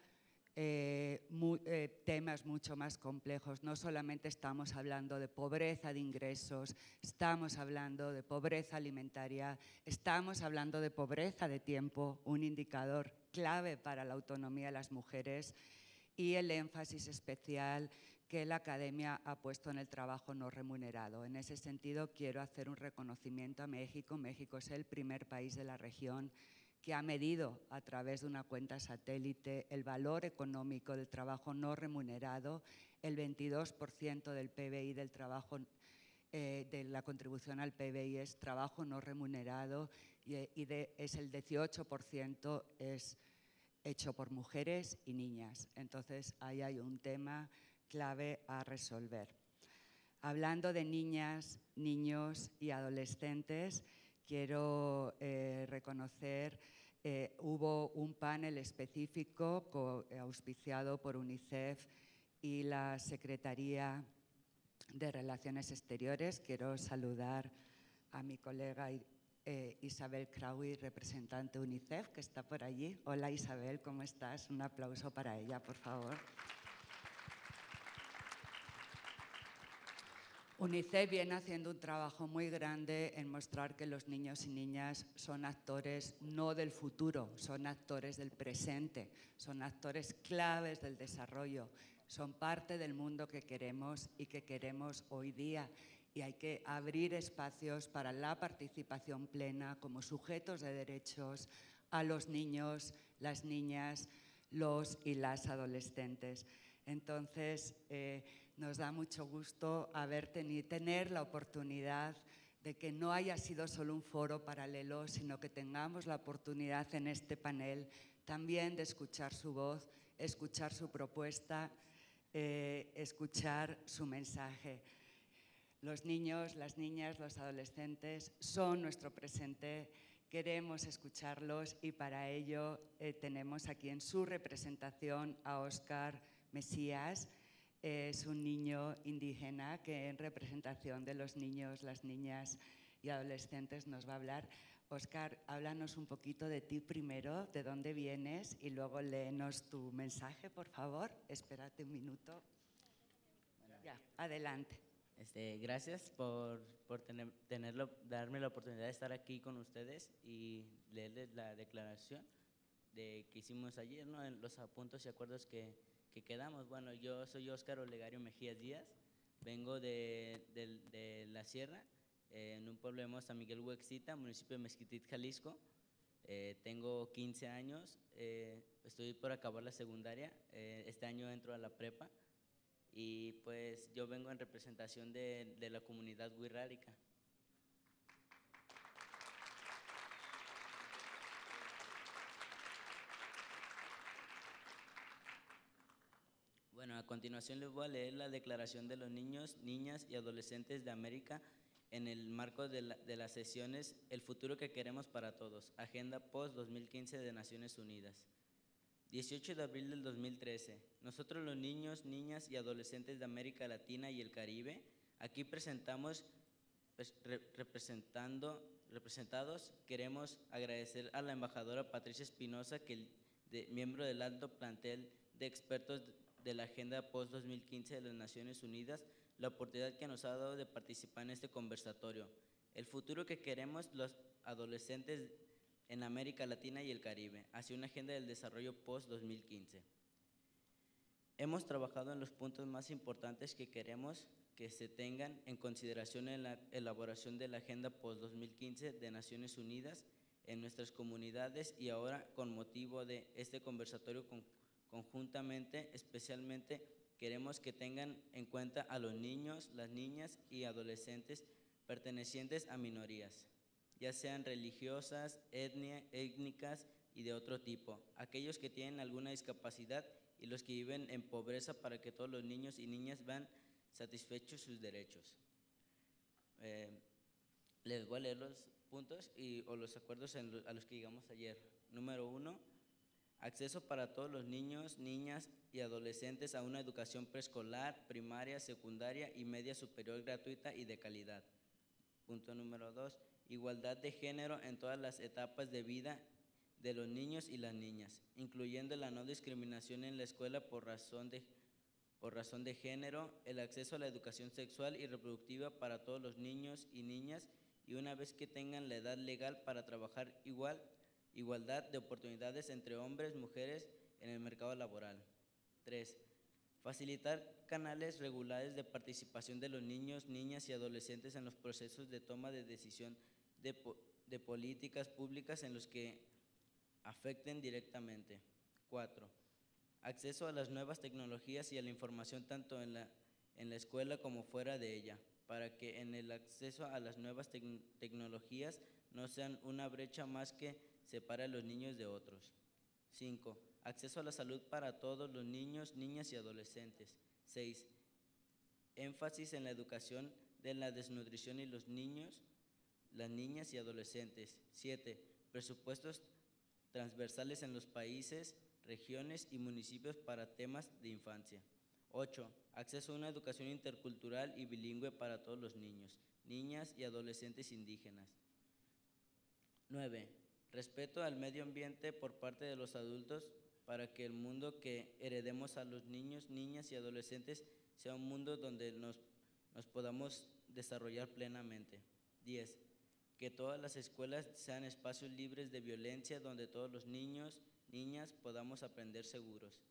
temas mucho más complejos. No solamente estamos hablando de pobreza de ingresos, estamos hablando de pobreza alimentaria, estamos hablando de pobreza de tiempo, un indicador clave para la autonomía de las mujeres, y el énfasis especial que la Academia ha puesto en el trabajo no remunerado. En ese sentido, quiero hacer un reconocimiento a México. México es el primer país de la región que ha medido a través de una cuenta satélite el valor económico del trabajo no remunerado. El 22% del PBI del trabajo, de la contribución al PBI es trabajo no remunerado es el 18% es hecho por mujeres y niñas. Entonces, ahí hay un tema clave a resolver. Hablando de niñas, niños y adolescentes, quiero reconocer, hubo un panel específico auspiciado por UNICEF y la Secretaría de Relaciones Exteriores. Quiero saludar a mi colega Isabel Craui, representante UNICEF, que está por allí. Hola Isabel, ¿cómo estás? Un aplauso para ella, por favor. UNICEF viene haciendo un trabajo muy grande en mostrar que los niños y niñas son actores no del futuro, son actores del presente, son actores claves del desarrollo, son parte del mundo que queremos y que queremos hoy día. Y hay que abrir espacios para la participación plena como sujetos de derechos a los niños, las niñas, los y las adolescentes. Entonces, nos da mucho gusto tener la oportunidad de que no haya sido solo un foro paralelo, sino que tengamos la oportunidad en este panel también de escuchar su voz, escuchar su propuesta, escuchar su mensaje. Los niños, las niñas, los adolescentes son nuestro presente, queremos escucharlos y para ello tenemos aquí en su representación a Óscar Mesías. Es un niño indígena que en representación de los niños, las niñas y adolescentes nos va a hablar. Óscar, háblanos un poquito de ti primero, de dónde vienes y luego léenos tu mensaje, por favor. Espérate un minuto. Bueno, ya, adelante. Gracias por darme la oportunidad de estar aquí con ustedes y leerles la declaración que hicimos ayer, ¿no? En los apuntos y acuerdos que quedamos. Bueno, yo soy Óscar Olegario Mejías Díaz, vengo de la Sierra, en un pueblo llamado San Miguel Huexita, municipio de Mezquitic, Jalisco. Tengo 15 años, estoy por acabar la secundaria, este año entro a la prepa. Y pues yo vengo en representación de la comunidad wixárika. Bueno, a continuación les voy a leer la Declaración de los Niños, Niñas y Adolescentes de América en el marco de las sesiones El futuro que queremos para todos, Agenda Post-2015 de Naciones Unidas. 18 de abril del 2013. Nosotros los niños, niñas y adolescentes de América Latina y el Caribe, aquí representados, queremos agradecer a la embajadora Patricia Espinosa, miembro del alto plantel de expertos de la Agenda Post-2015 de las Naciones Unidas, la oportunidad que nos ha dado de participar en este conversatorio. El futuro que queremos los adolescentes en América Latina y el Caribe, hacia una agenda del desarrollo post-2015. Hemos trabajado en los puntos más importantes que queremos que se tengan en consideración en la elaboración de la agenda post-2015 de Naciones Unidas en nuestras comunidades y ahora con motivo de este conversatorio conjuntamente, especialmente queremos que tengan en cuenta a los niños, las niñas y adolescentes pertenecientes a minorías, ya sean religiosas, étnicas y de otro tipo, aquellos que tienen alguna discapacidad y los que viven en pobreza para que todos los niños y niñas vean satisfechos sus derechos. Les voy a leer los puntos o los acuerdos a los que llegamos ayer. Número 1, acceso para todos los niños, niñas y adolescentes a una educación preescolar, primaria, secundaria y media superior gratuita y de calidad. Punto número 2, igualdad de género en todas las etapas de vida de los niños y las niñas, incluyendo la no discriminación en la escuela por razón de género, el acceso a la educación sexual y reproductiva para todos los niños y niñas y una vez que tengan la edad legal para trabajar igualdad de oportunidades entre hombres y mujeres en el mercado laboral. 3. Facilitar canales regulares de participación de los niños, niñas y adolescentes en los procesos de toma de decisión de políticas públicas en los que afecten directamente. 4. Acceso a las nuevas tecnologías y a la información tanto en la escuela como fuera de ella, para que en el acceso a las nuevas tecnologías no sean una brecha más que separe a los niños de otros. 5. Acceso a la salud para todos los niños, niñas y adolescentes. 6. Énfasis en la educación de la desnutrición y los niños, las niñas y adolescentes. 7. Presupuestos transversales en los países, regiones y municipios para temas de infancia. 8. Acceso a una educación intercultural y bilingüe para todos los niños, niñas y adolescentes indígenas. 9. Respeto al medio ambiente por parte de los adultos para que el mundo que heredemos a los niños, niñas y adolescentes sea un mundo donde nos podamos desarrollar plenamente. 10. Que todas las escuelas sean espacios libres de violencia donde todos los niños, niñas podamos aprender seguros.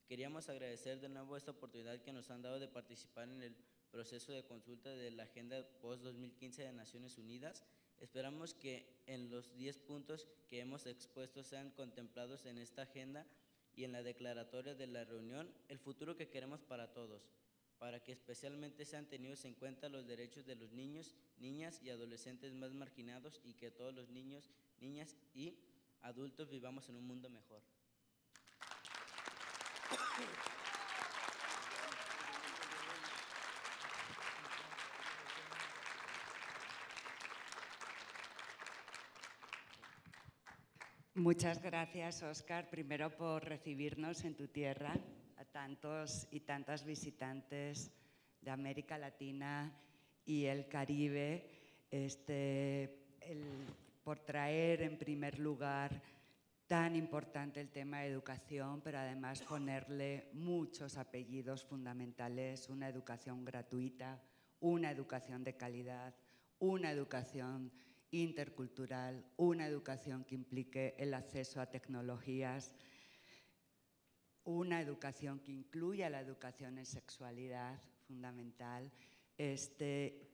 Queríamos agradecer de nuevo esta oportunidad que nos han dado de participar en el proceso de consulta de la Agenda Post-2015 de Naciones Unidas. Esperamos que en los 10 puntos que hemos expuesto sean contemplados en esta agenda y en la declaratoria de la reunión, el futuro que queremos para todos, para que especialmente sean tenidos en cuenta los derechos de los niños, niñas y adolescentes más marginados y que todos los niños, niñas y adultos vivamos en un mundo mejor. Muchas gracias, Óscar, primero por recibirnos en tu tierra, a tantos y tantas visitantes de América Latina y el Caribe, por traer en primer lugar tan importante el tema de educación, pero además ponerle muchos apellidos fundamentales, una educación gratuita, una educación de calidad, una educación intercultural, una educación que implique el acceso a tecnologías, una educación que incluya la educación en sexualidad, fundamental,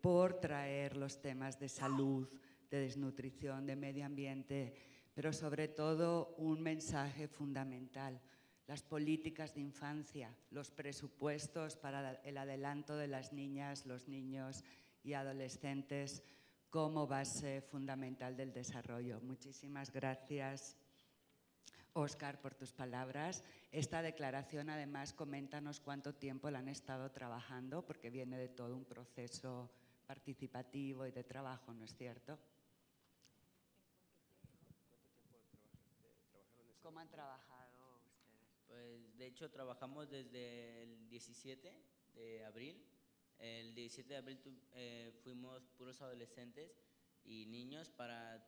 por traer los temas de salud, de desnutrición, de medio ambiente, pero sobre todo un mensaje fundamental, las políticas de infancia, los presupuestos para el adelanto de las niñas, los niños y adolescentes como base fundamental del desarrollo. Muchísimas gracias, Óscar, por tus palabras. Esta declaración, además, coméntanos cuánto tiempo la han estado trabajando, porque viene de todo un proceso participativo y de trabajo, ¿no es cierto? ¿Cómo han trabajado ustedes? Pues de hecho trabajamos desde el 17 de abril. El 17 de abril fuimos puros adolescentes y niños para,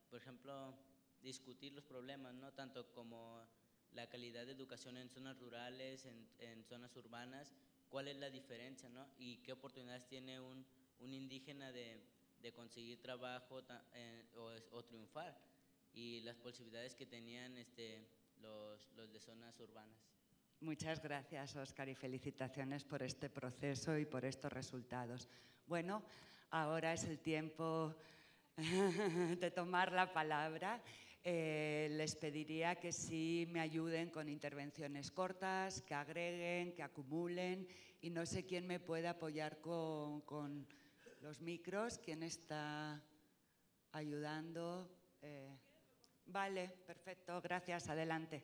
por ejemplo, discutir los problemas, ¿no? Tanto como la calidad de educación en zonas rurales, en zonas urbanas, cuál es la diferencia, ¿no? Y qué oportunidades tiene un indígena de conseguir trabajo o triunfar, y las posibilidades que tenían los de zonas urbanas. Muchas gracias, Óscar, y felicitaciones por este proceso y por estos resultados. Bueno, ahora es el tiempo de tomar la palabra. Les pediría que sí me ayuden con intervenciones cortas, que agreguen, que acumulen, y no sé quién me puede apoyar con los micros. ¿Quién está ayudando? Vale, perfecto, gracias, adelante.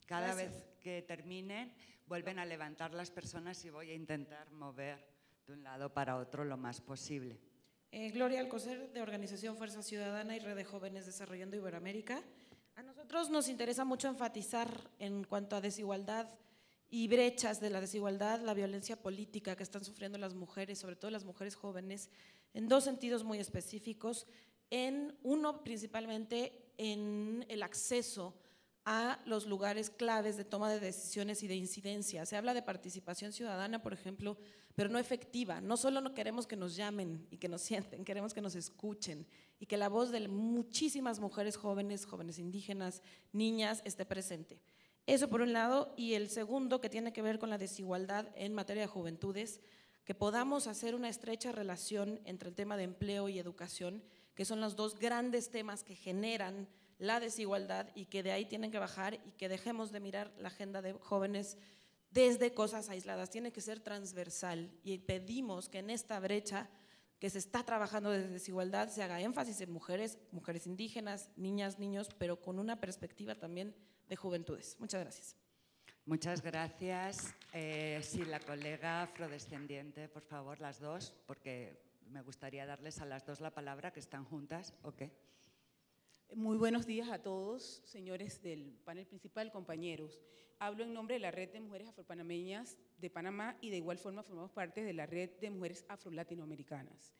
Cada vez que terminen, vuelven a levantar las personas y voy a intentar mover de un lado para otro lo más posible. Gloria Alcocer, de Organización Fuerza Ciudadana y Red de Jóvenes Desarrollando Iberoamérica. A nosotros nos interesa mucho enfatizar en cuanto a desigualdad y brechas de la desigualdad, la violencia política que están sufriendo las mujeres, sobre todo las mujeres jóvenes, en dos sentidos muy específicos. Uno, principalmente en el acceso a los lugares claves de toma de decisiones y de incidencia. Se habla de participación ciudadana, por ejemplo, pero no efectiva. No solo no queremos que nos llamen y que nos sienten, queremos que nos escuchen y que la voz de muchísimas mujeres jóvenes, jóvenes indígenas, niñas, esté presente. Eso por un lado. Y el segundo, que tiene que ver con la desigualdad en materia de juventudes, que podamos hacer una estrecha relación entre el tema de empleo y educación, que son los dos grandes temas que generan la desigualdad y que de ahí tienen que bajar, y que dejemos de mirar la agenda de jóvenes desde cosas aisladas. Tiene que ser transversal, y pedimos que en esta brecha que se está trabajando de desigualdad se haga énfasis en mujeres, mujeres indígenas, niñas, niños, pero con una perspectiva también de juventudes. Muchas gracias. Muchas gracias. Sí, la colega afrodescendiente, por favor, las dos, porque me gustaría darles a las dos la palabra, que están juntas. ¿Ok? Muy buenos días a todos, señores del panel principal, compañeros. Hablo en nombre de la Red de Mujeres Afropanameñas de Panamá, y de igual forma formamos parte de la Red de Mujeres Afrolatinoamericanas.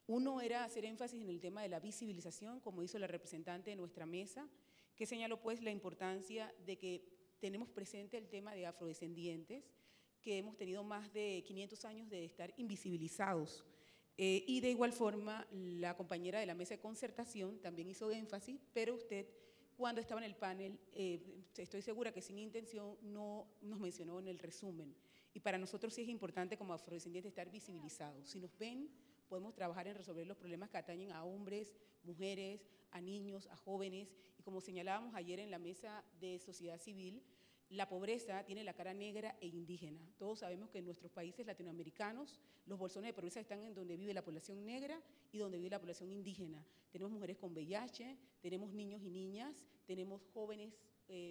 Uno era hacer énfasis en el tema de la visibilización, como hizo la representante de nuestra mesa, que señaló pues la importancia de que tenemos presente el tema de afrodescendientes, que hemos tenido más de 500 años de estar invisibilizados. Y de igual forma, la compañera de la mesa de concertación también hizo énfasis, pero usted, cuando estaba en el panel, estoy segura que sin intención no nos mencionó en el resumen. Y para nosotros sí es importante como afrodescendientes estar visibilizados. Si nos ven, podemos trabajar en resolver los problemas que atañen a hombres, mujeres, a niños, a jóvenes. Y como señalábamos ayer en la mesa de sociedad civil, la pobreza tiene la cara negra e indígena. Todos sabemos que en nuestros países latinoamericanos los bolsones de pobreza están en donde vive la población negra y donde vive la población indígena. Tenemos mujeres con VIH, tenemos niños y niñas, tenemos jóvenes,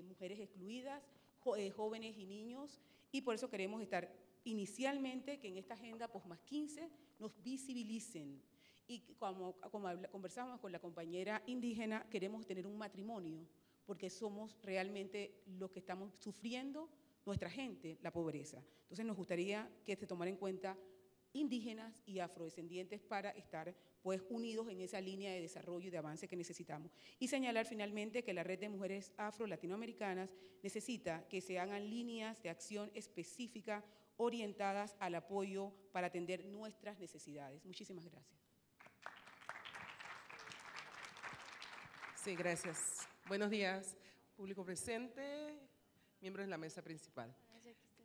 mujeres excluidas, jóvenes y niños, y por eso queremos estar inicialmente que en esta agenda post+15 nos visibilicen. Y como conversamos con la compañera indígena, queremos tener un matrimonio, porque somos realmente los que estamos sufriendo, nuestra gente, la pobreza. Entonces nos gustaría que se tomara en cuenta indígenas y afrodescendientes para estar pues unidos en esa línea de desarrollo y de avance que necesitamos. Y señalar finalmente que la Red de Mujeres Afro-Latinoamericanas necesita que se hagan líneas de acción específicas orientadas al apoyo para atender nuestras necesidades. Muchísimas gracias. Sí, gracias. Buenos días, público presente, miembros de la mesa principal.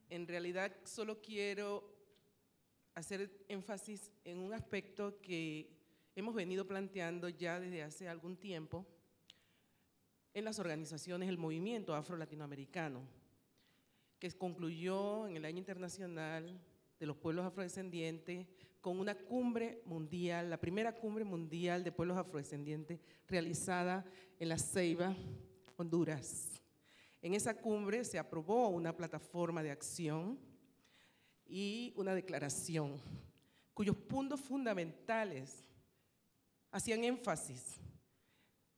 En realidad, solo quiero hacer énfasis en un aspecto que hemos venido planteando ya desde hace algún tiempo en las organizaciones del movimiento afro-latinoamericano, que concluyó en el Año Internacional de los Pueblos Afrodescendientes con una cumbre mundial, la primera cumbre mundial de pueblos afrodescendientes realizada en La Ceiba, Honduras. En esa cumbre se aprobó una plataforma de acción y una declaración cuyos puntos fundamentales hacían énfasis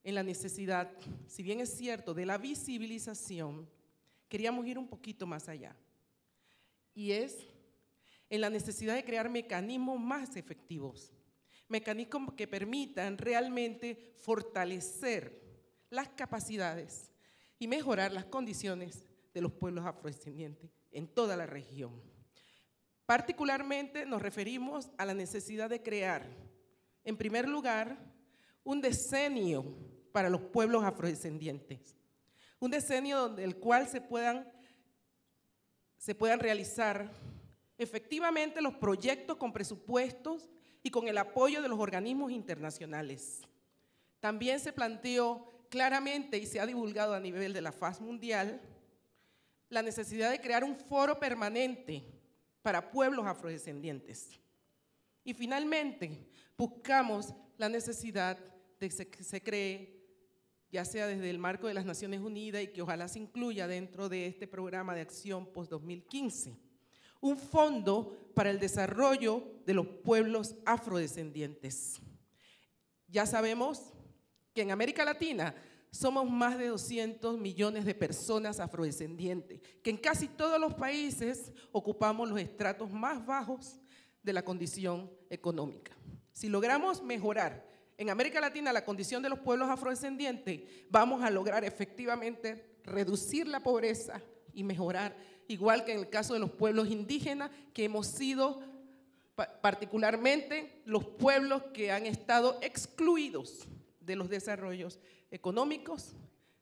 en la necesidad, si bien es cierto, de la visibilización, queríamos ir un poquito más allá. Y es en la necesidad de crear mecanismos más efectivos, mecanismos que permitan realmente fortalecer las capacidades y mejorar las condiciones de los pueblos afrodescendientes en toda la región. Particularmente nos referimos a la necesidad de crear, en primer lugar, un decenio para los pueblos afrodescendientes, un decenio donde el cual se puedan realizar efectivamente los proyectos con presupuestos y con el apoyo de los organismos internacionales. También se planteó claramente y se ha divulgado a nivel de la FAS mundial la necesidad de crear un foro permanente para pueblos afrodescendientes. Y finalmente buscamos la necesidad de que se cree, ya sea desde el marco de las Naciones Unidas y que ojalá se incluya dentro de este programa de acción post-2015, un fondo para el desarrollo de los pueblos afrodescendientes. Ya sabemos que en América Latina somos más de 200 millones de personas afrodescendientes, que en casi todos los países ocupamos los estratos más bajos de la condición económica. Si logramos mejorar en América Latina la condición de los pueblos afrodescendientes, vamos a lograr efectivamente reducir la pobreza y mejorar, igual que en el caso de los pueblos indígenas, que hemos sido particularmente los pueblos que han estado excluidos de los desarrollos económicos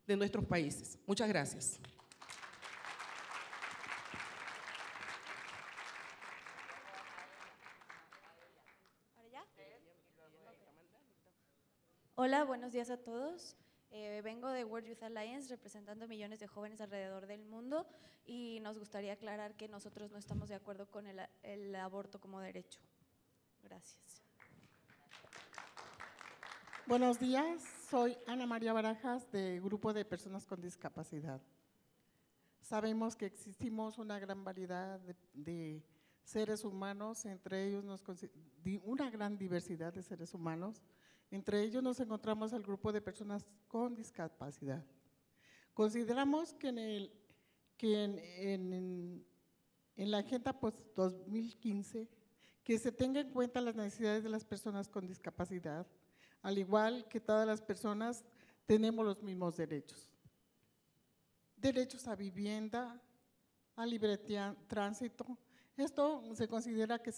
de nuestros países. Muchas gracias. Hola, buenos días a todos. Vengo de World Youth Alliance representando a millones de jóvenes alrededor del mundo y nos gustaría aclarar que nosotros no estamos de acuerdo con el aborto como derecho. Gracias. Buenos días, soy Ana María Barajas de Grupo de Personas con Discapacidad. Sabemos que existimos una gran variedad de seres humanos, entre ellos una gran diversidad de seres humanos. Entre ellos nos encontramos el grupo de personas con discapacidad. Consideramos que en la agenda post-2015 que se tenga en cuenta las necesidades de las personas con discapacidad, al igual que todas las personas tenemos los mismos derechos. Derechos a vivienda, a libre tránsito. Esto se considera que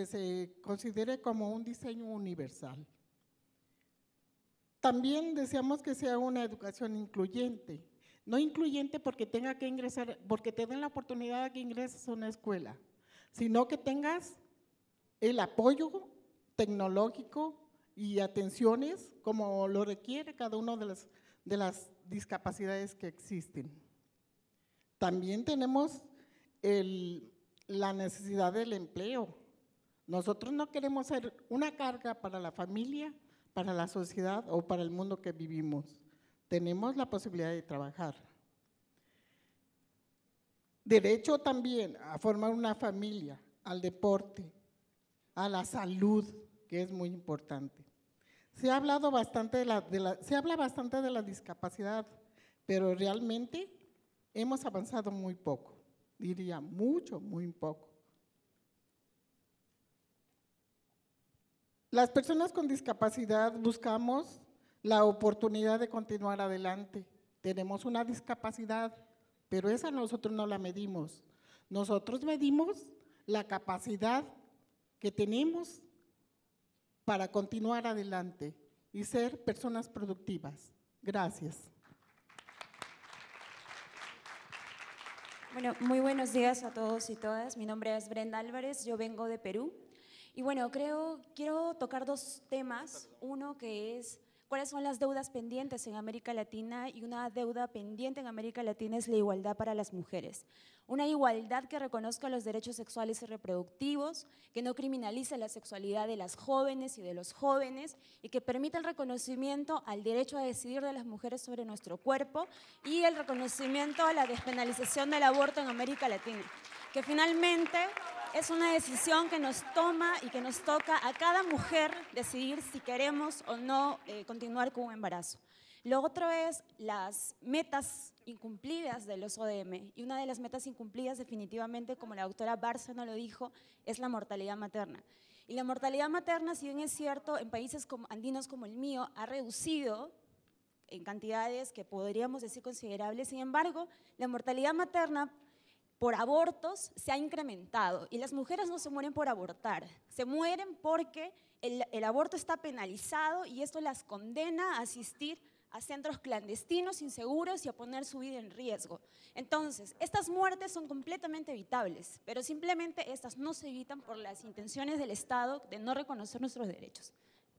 se considere como un diseño universal. También deseamos que sea una educación incluyente, no incluyente porque tenga que ingresar, porque te den la oportunidad de que ingreses a una escuela, sino que tengas el apoyo tecnológico y atenciones como lo requiere cada una de las discapacidades que existen. También tenemos la necesidad del empleo. Nosotros no queremos ser una carga para la familia, para la sociedad o para el mundo que vivimos. Tenemos la posibilidad de trabajar. Derecho también a formar una familia, al deporte, a la salud, que es muy importante. Se ha hablado bastante se habla bastante de la discapacidad, pero realmente hemos avanzado muy poco, diría muy poco. Las personas con discapacidad buscamos la oportunidad de continuar adelante. Tenemos una discapacidad, pero esa nosotros no la medimos. Nosotros medimos la capacidad que tenemos para continuar adelante y ser personas productivas. Gracias. Bueno, muy buenos días a todos y todas. Mi nombre es Brenda Álvarez, yo vengo de Perú. Y bueno, quiero tocar dos temas. Uno que es cuáles son las deudas pendientes en América Latina, y una deuda pendiente en América Latina es la igualdad para las mujeres. Una igualdad que reconozca los derechos sexuales y reproductivos, que no criminalice la sexualidad de las jóvenes y de los jóvenes, y que permita el reconocimiento al derecho a decidir de las mujeres sobre nuestro cuerpo y el reconocimiento a la despenalización del aborto en América Latina, que finalmente es una decisión que nos toma y que nos toca a cada mujer decidir si queremos o no continuar con un embarazo. Lo otro es las metas incumplidas de los ODM, y una de las metas incumplidas definitivamente, como la doctora Bárcena lo dijo, es la mortalidad materna. Y la mortalidad materna, si bien es cierto, en países andinos como el mío, ha reducido en cantidades que podríamos decir considerables. Sin embargo, la mortalidad materna por abortos se ha incrementado, y las mujeres no se mueren por abortar, se mueren porque el aborto está penalizado, y esto las condena a asistir a centros clandestinos, inseguros, y a poner su vida en riesgo. Entonces, estas muertes son completamente evitables, pero simplemente estas no se evitan por las intenciones del Estado de no reconocer nuestros derechos.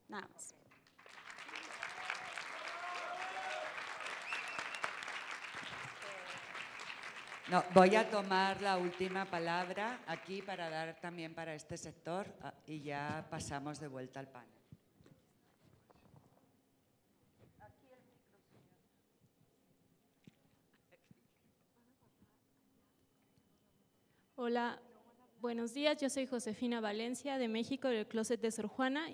Nada más. No, voy a tomar la última palabra aquí para dar también para este sector, y ya pasamos de vuelta al panel. Hola, buenos días. Yo soy Josefina Valencia de México, del Closet de Sor Juana.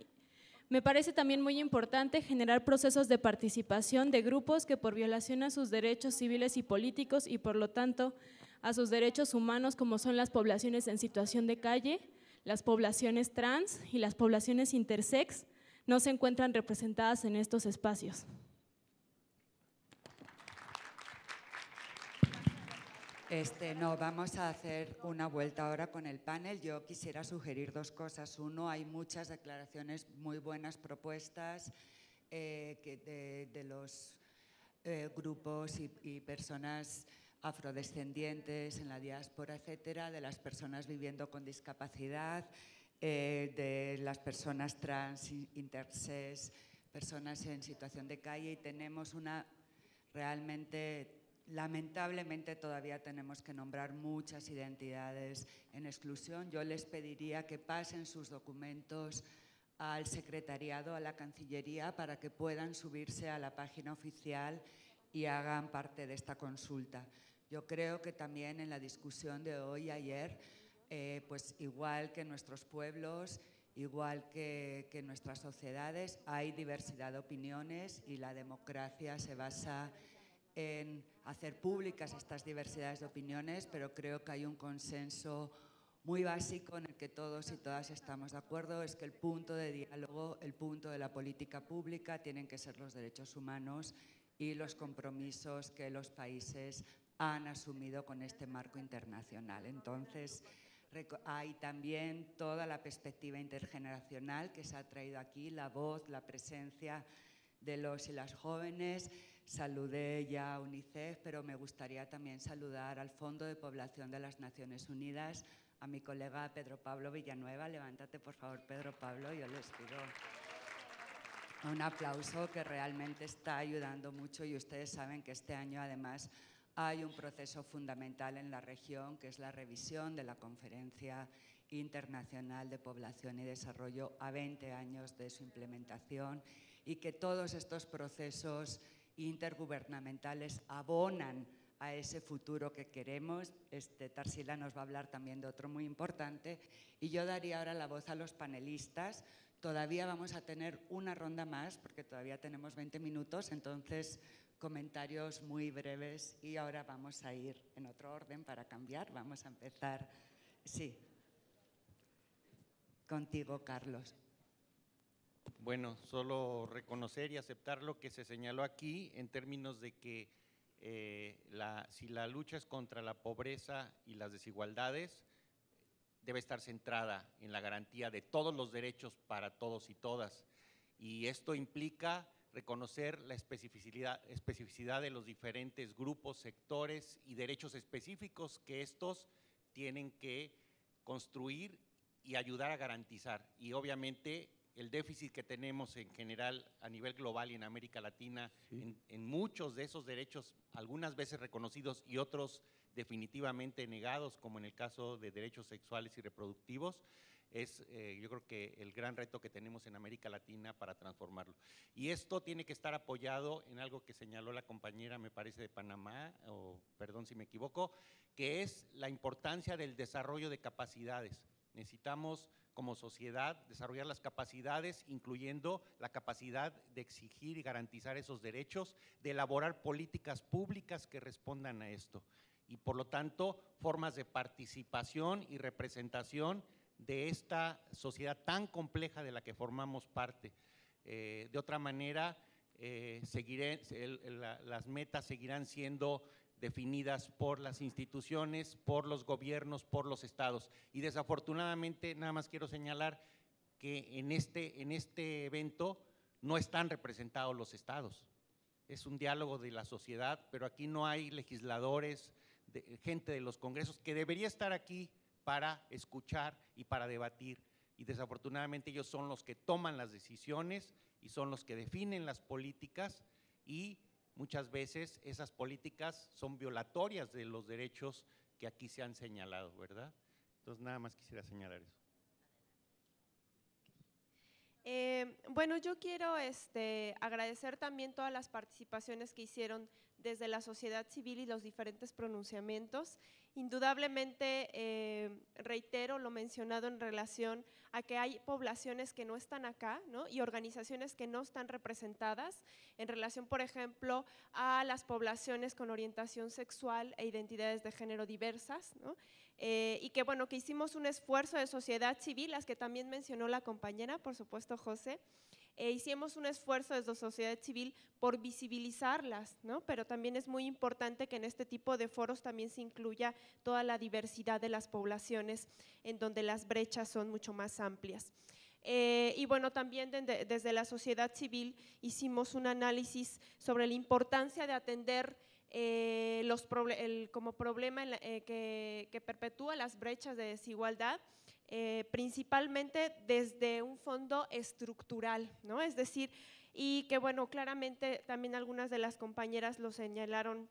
Me parece también muy importante generar procesos de participación de grupos que por violación a sus derechos civiles y políticos, y por lo tanto a sus derechos humanos, como son las poblaciones en situación de calle, las poblaciones trans y las poblaciones intersex, no se encuentran representadas en estos espacios. No, vamos a hacer una vuelta ahora con el panel. Yo quisiera sugerir dos cosas. Uno, hay muchas declaraciones, muy buenas propuestas de los grupos y personas afrodescendientes en la diáspora, etcétera, de las personas viviendo con discapacidad, de las personas trans, intersex, personas en situación de calle, y tenemos lamentablemente todavía tenemos que nombrar muchas identidades en exclusión. Yo les pediría que pasen sus documentos al secretariado, a la Cancillería, para que puedan subirse a la página oficial y hagan parte de esta consulta. Yo creo que también en la discusión de hoy y ayer, pues igual que en nuestros pueblos, igual que en nuestras sociedades, hay diversidad de opiniones, y la democracia se basa en hacer públicas estas diversidades de opiniones, pero creo que hay un consenso muy básico en el que todos y todas estamos de acuerdo, es que el punto de diálogo, el punto de la política pública tienen que ser los derechos humanos y los compromisos que los países han asumido con este marco internacional. Entonces, hay también toda la perspectiva intergeneracional que se ha traído aquí, la voz, la presencia de los y las jóvenes. Saludé ya a UNICEF, pero me gustaría también saludar al Fondo de Población de las Naciones Unidas, a mi colega Pedro Pablo Villanueva. Levántate, por favor, Pedro Pablo, yo les pido un aplauso, que realmente está ayudando mucho, y ustedes saben que este año además hay un proceso fundamental en la región, que es la revisión de la Conferencia Internacional de Población y Desarrollo a 20 años de su implementación, y que todos estos procesos intergubernamentales abonan a ese futuro que queremos. Tarsila nos va a hablar también de otro muy importante, y yo daría ahora la voz a los panelistas. Todavía vamos a tener una ronda más porque todavía tenemos 20 minutos, entonces comentarios muy breves, y ahora vamos a ir en otro orden para cambiar. Vamos a empezar, sí, contigo, Carlos. Bueno, solo reconocer y aceptar lo que se señaló aquí en términos de que si la lucha es contra la pobreza y las desigualdades, debe estar centrada en la garantía de todos los derechos para todos y todas. Y esto implica reconocer la especificidad de los diferentes grupos, sectores y derechos específicos que estos tienen que construir y ayudar a garantizar. Y obviamente el déficit que tenemos en general a nivel global y en América Latina, sí, en muchos de esos derechos, algunas veces reconocidos y otros definitivamente negados, como en el caso de derechos sexuales y reproductivos, es yo creo que el gran reto que tenemos en América Latina para transformarlo. Y esto tiene que estar apoyado en algo que señaló la compañera, me parece, de Panamá, o perdón si me equivoco, que es la importancia del desarrollo de capacidades. Necesitamos como sociedad desarrollar las capacidades, incluyendo la capacidad de exigir y garantizar esos derechos, de elaborar políticas públicas que respondan a esto, y por lo tanto formas de participación y representación de esta sociedad tan compleja de la que formamos parte. De otra manera, las metas seguirán siendo definidas por las instituciones, por los gobiernos, por los estados. Y desafortunadamente, nada más quiero señalar que en este evento no están representados los estados. Es un diálogo de la sociedad, pero aquí no hay legisladores, gente de los congresos, que debería estar aquí para escuchar y para debatir. Y desafortunadamente ellos son los que toman las decisiones y son los que definen las políticas, y muchas veces esas políticas son violatorias de los derechos que aquí se han señalado, ¿verdad? Entonces, nada más quisiera señalar eso. Bueno, yo quiero agradecer también todas las participaciones que hicieron desde la sociedad civil y los diferentes pronunciamientos. Indudablemente, reitero lo mencionado en relación a que hay poblaciones que no están acá, ¿no? Y organizaciones que no están representadas en relación, por ejemplo, a las poblaciones con orientación sexual e identidades de género diversas, ¿no? Y que bueno, que hicimos un esfuerzo de sociedad civil, las que también mencionó la compañera, por supuesto, José. Hicimos un esfuerzo desde sociedad civil por visibilizarlas, ¿no? Pero también es muy importante que en este tipo de foros también se incluya toda la diversidad de las poblaciones, en donde las brechas son mucho más amplias. Y bueno, también desde la sociedad civil hicimos un análisis sobre la importancia de atender como problema que perpetúa las brechas de desigualdad, principalmente desde un fondo estructural, ¿no? Es decir, y que bueno, claramente también algunas de las compañeras lo señalaron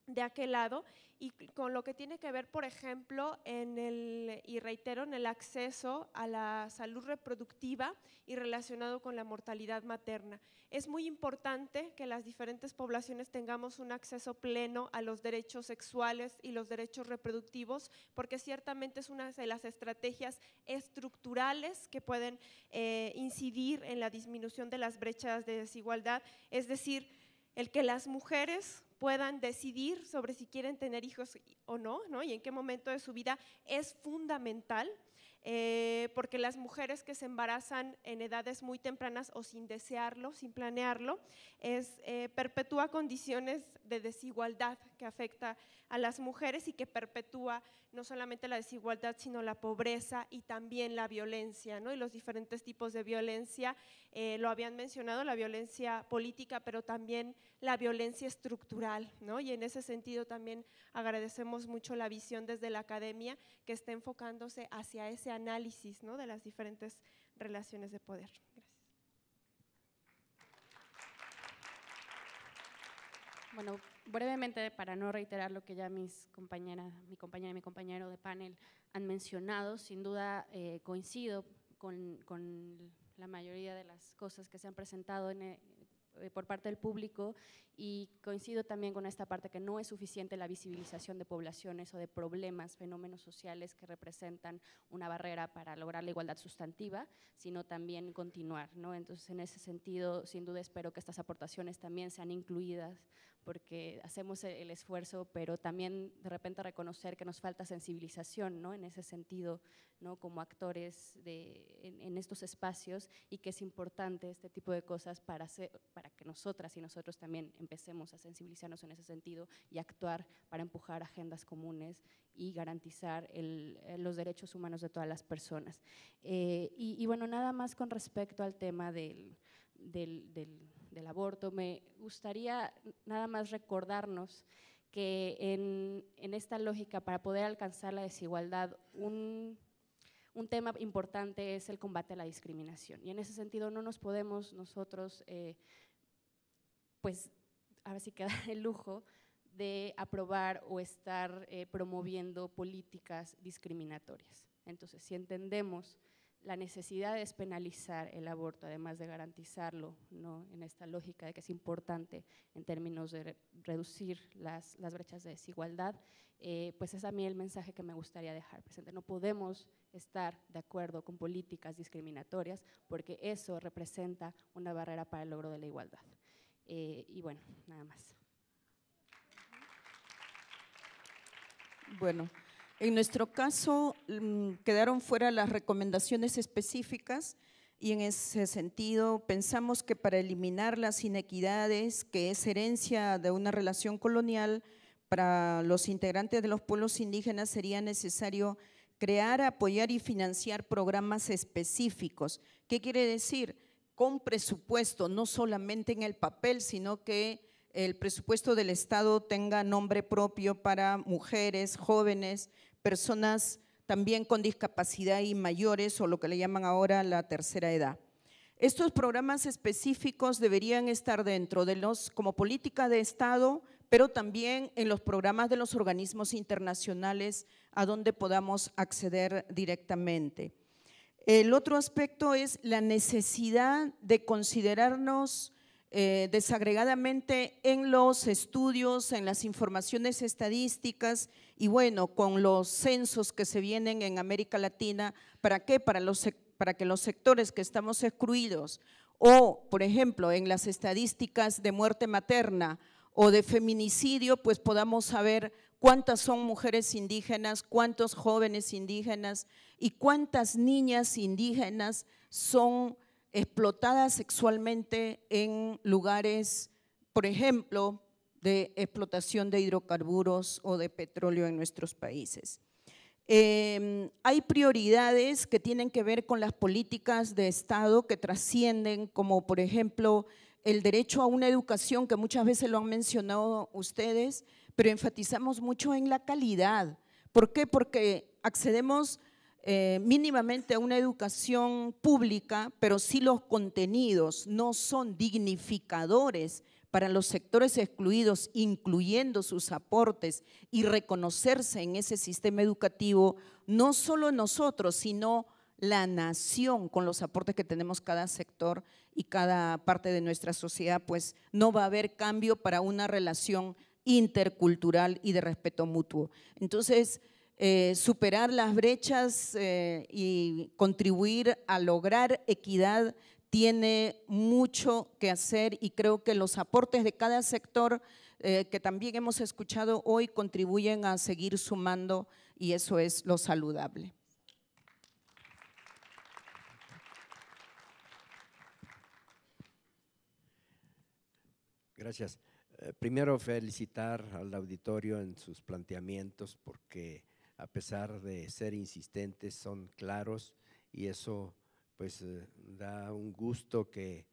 de aquel lado, y con lo que tiene que ver, por ejemplo, y reitero, en el acceso a la salud reproductiva y relacionado con la mortalidad materna. Es muy importante que las diferentes poblaciones tengamos un acceso pleno a los derechos sexuales y los derechos reproductivos, porque ciertamente es una de las estrategias estructurales que pueden incidir en la disminución de las brechas de desigualdad. Es decir, el que las mujeres puedan decidir sobre si quieren tener hijos o no, y en qué momento de su vida es fundamental, porque las mujeres que se embarazan en edades muy tempranas o sin desearlo, sin planearlo, perpetúa condiciones de desigualdad que afecta a las mujeres y que perpetúa no solamente la desigualdad, sino la pobreza y también la violencia, y los diferentes tipos de violencia. Lo habían mencionado, la violencia política, pero también la violencia estructural, y en ese sentido también agradecemos mucho la visión desde la academia que está enfocándose hacia ese análisis, de las diferentes relaciones de poder. Gracias. Bueno, brevemente, para no reiterar lo que ya mi compañera y mi compañero de panel han mencionado, sin duda coincido con la mayoría de las cosas que se han presentado por parte del público, y coincido también con esta parte que no es suficiente la visibilización de poblaciones o de problemas, fenómenos sociales que representan una barrera para lograr la igualdad sustantiva, sino también continuar, Entonces, en ese sentido, sin duda espero que estas aportaciones también sean incluidas, porque hacemos el esfuerzo, pero también de repente reconocer que nos falta sensibilización, en ese sentido, como actores en estos espacios, y que es importante este tipo de cosas para que nosotras y nosotros también empecemos a sensibilizarnos en ese sentido y actuar para empujar agendas comunes y garantizar los derechos humanos de todas las personas. Y bueno, nada más con respecto al tema del aborto, me gustaría nada más recordarnos que en esta lógica, para poder alcanzar la desigualdad, un tema importante es el combate a la discriminación, y en ese sentido no nos podemos nosotros, pues ahora sí que dar el lujo de aprobar o estar promoviendo políticas discriminatorias. Entonces, si entendemos la necesidad de despenalizar el aborto, además de garantizarlo, en esta lógica de que es importante en términos de reducir las brechas de desigualdad, pues es a mí el mensaje que me gustaría dejar presente. No podemos estar de acuerdo con políticas discriminatorias, porque eso representa una barrera para el logro de la igualdad. Y bueno, nada más. Bueno, en nuestro caso quedaron fuera las recomendaciones específicas, y en ese sentido pensamos que para eliminar las inequidades, que es herencia de una relación colonial, para los integrantes de los pueblos indígenas sería necesario crear, apoyar y financiar programas específicos. ¿Qué quiere decir? Con presupuesto, no solamente en el papel, sino que el presupuesto del Estado tenga nombre propio para mujeres, jóvenes, personas también con discapacidad y mayores, o lo que le llaman ahora la tercera edad. Estos programas específicos deberían estar dentro de como política de Estado, pero también en los programas de los organismos internacionales a donde podamos acceder directamente. El otro aspecto es la necesidad de considerarnos desagregadamente en los estudios, en las informaciones estadísticas, y bueno, con los censos que se vienen en América Latina. ¿Para qué? Para que los sectores que estamos excluidos, o por ejemplo en las estadísticas de muerte materna o de feminicidio, pues podamos saber cuántas son mujeres indígenas, cuántos jóvenes indígenas y cuántas niñas indígenas son explotadas sexualmente en lugares, por ejemplo, de explotación de hidrocarburos o de petróleo en nuestros países. Hay prioridades que tienen que ver con las políticas de Estado que trascienden, como por ejemplo el derecho a una educación, que muchas veces lo han mencionado ustedes, pero enfatizamos mucho en la calidad. ¿Por qué? Porque accedemos mínimamente a una educación pública, pero si los contenidos no son dignificadores para los sectores excluidos, incluyendo sus aportes y reconocerse en ese sistema educativo, no solo nosotros, sino la nación, con los aportes que tenemos cada sector y cada parte de nuestra sociedad, pues no va a haber cambio para una relación intercultural y de respeto mutuo. Entonces, superar las brechas y contribuir a lograr equidad tiene mucho que hacer y creo que los aportes de cada sector que también hemos escuchado hoy contribuyen a seguir sumando y eso es lo saludable. Gracias. Primero felicitar al auditorio en sus planteamientos porque a pesar de ser insistentes son claros y eso pues da un gusto que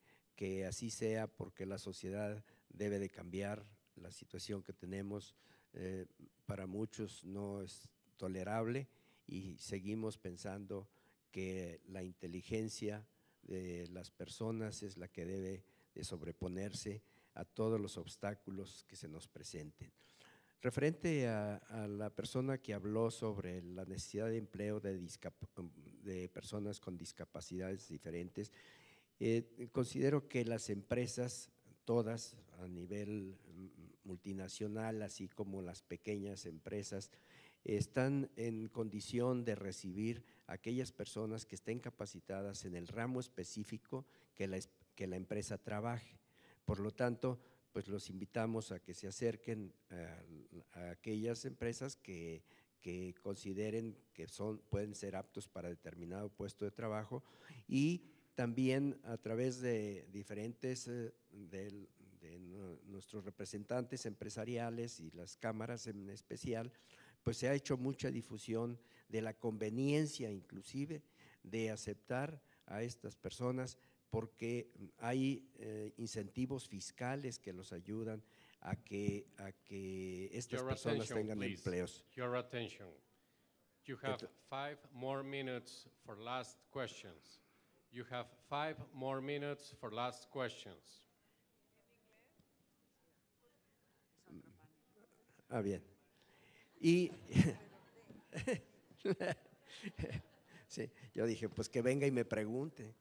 así sea porque la sociedad debe de cambiar. La situación que tenemos para muchos no es tolerable y seguimos pensando que la inteligencia de las personas es la que debe de sobreponerse a todos los obstáculos que se nos presenten. Referente a la persona que habló sobre la necesidad de empleo de personas con discapacidades diferentes, considero que las empresas, todas a nivel multinacional, así como las pequeñas empresas, están en condición de recibir a aquellas personas que estén capacitadas en el ramo específico que la empresa trabaje. Por lo tanto, pues los invitamos a que se acerquen a aquellas empresas que consideren que pueden ser aptos para determinado puesto de trabajo y también a través de diferentes de nuestros representantes empresariales y las cámaras en especial, pues se ha hecho mucha difusión de la conveniencia inclusive de aceptar a estas personas porque hay incentivos fiscales que los ayudan a que estas personas tengan empleos. Your attention. You have 5 more minutes for last questions. You have 5 more minutes for last questions. Bien. Y sí, yo dije, pues que venga y me pregunte.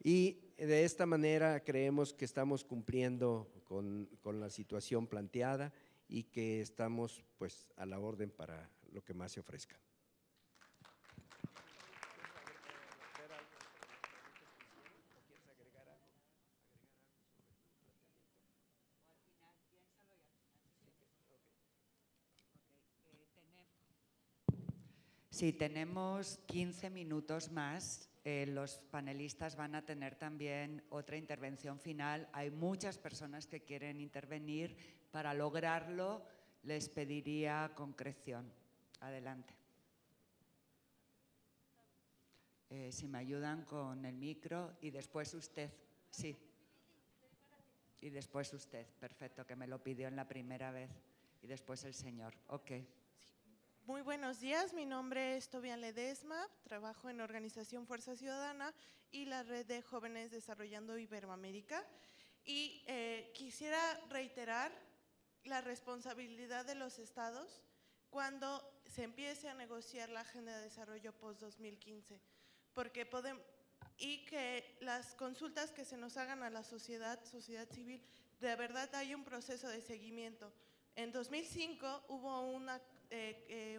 Y de esta manera creemos que estamos cumpliendo con la situación planteada y que estamos pues a la orden para lo que más se ofrezca. Sí, tenemos 15 minutos más. Los panelistas van a tener también otra intervención final. Hay muchas personas que quieren intervenir. Para lograrlo, les pediría concreción. Adelante. Si me ayudan con el micro y después usted. Sí. Y después usted. Perfecto, que me lo pidió en la primera vez. Y después el señor. Ok. Muy buenos días, mi nombre es Tobian Ledesma, trabajo en Organización Fuerza Ciudadana y la Red de Jóvenes Desarrollando Iberoamérica y quisiera reiterar la responsabilidad de los estados cuando se empiece a negociar la Agenda de Desarrollo post-2015, porque y que las consultas que se nos hagan a la sociedad civil, de verdad hay un proceso de seguimiento. En 2005 hubo un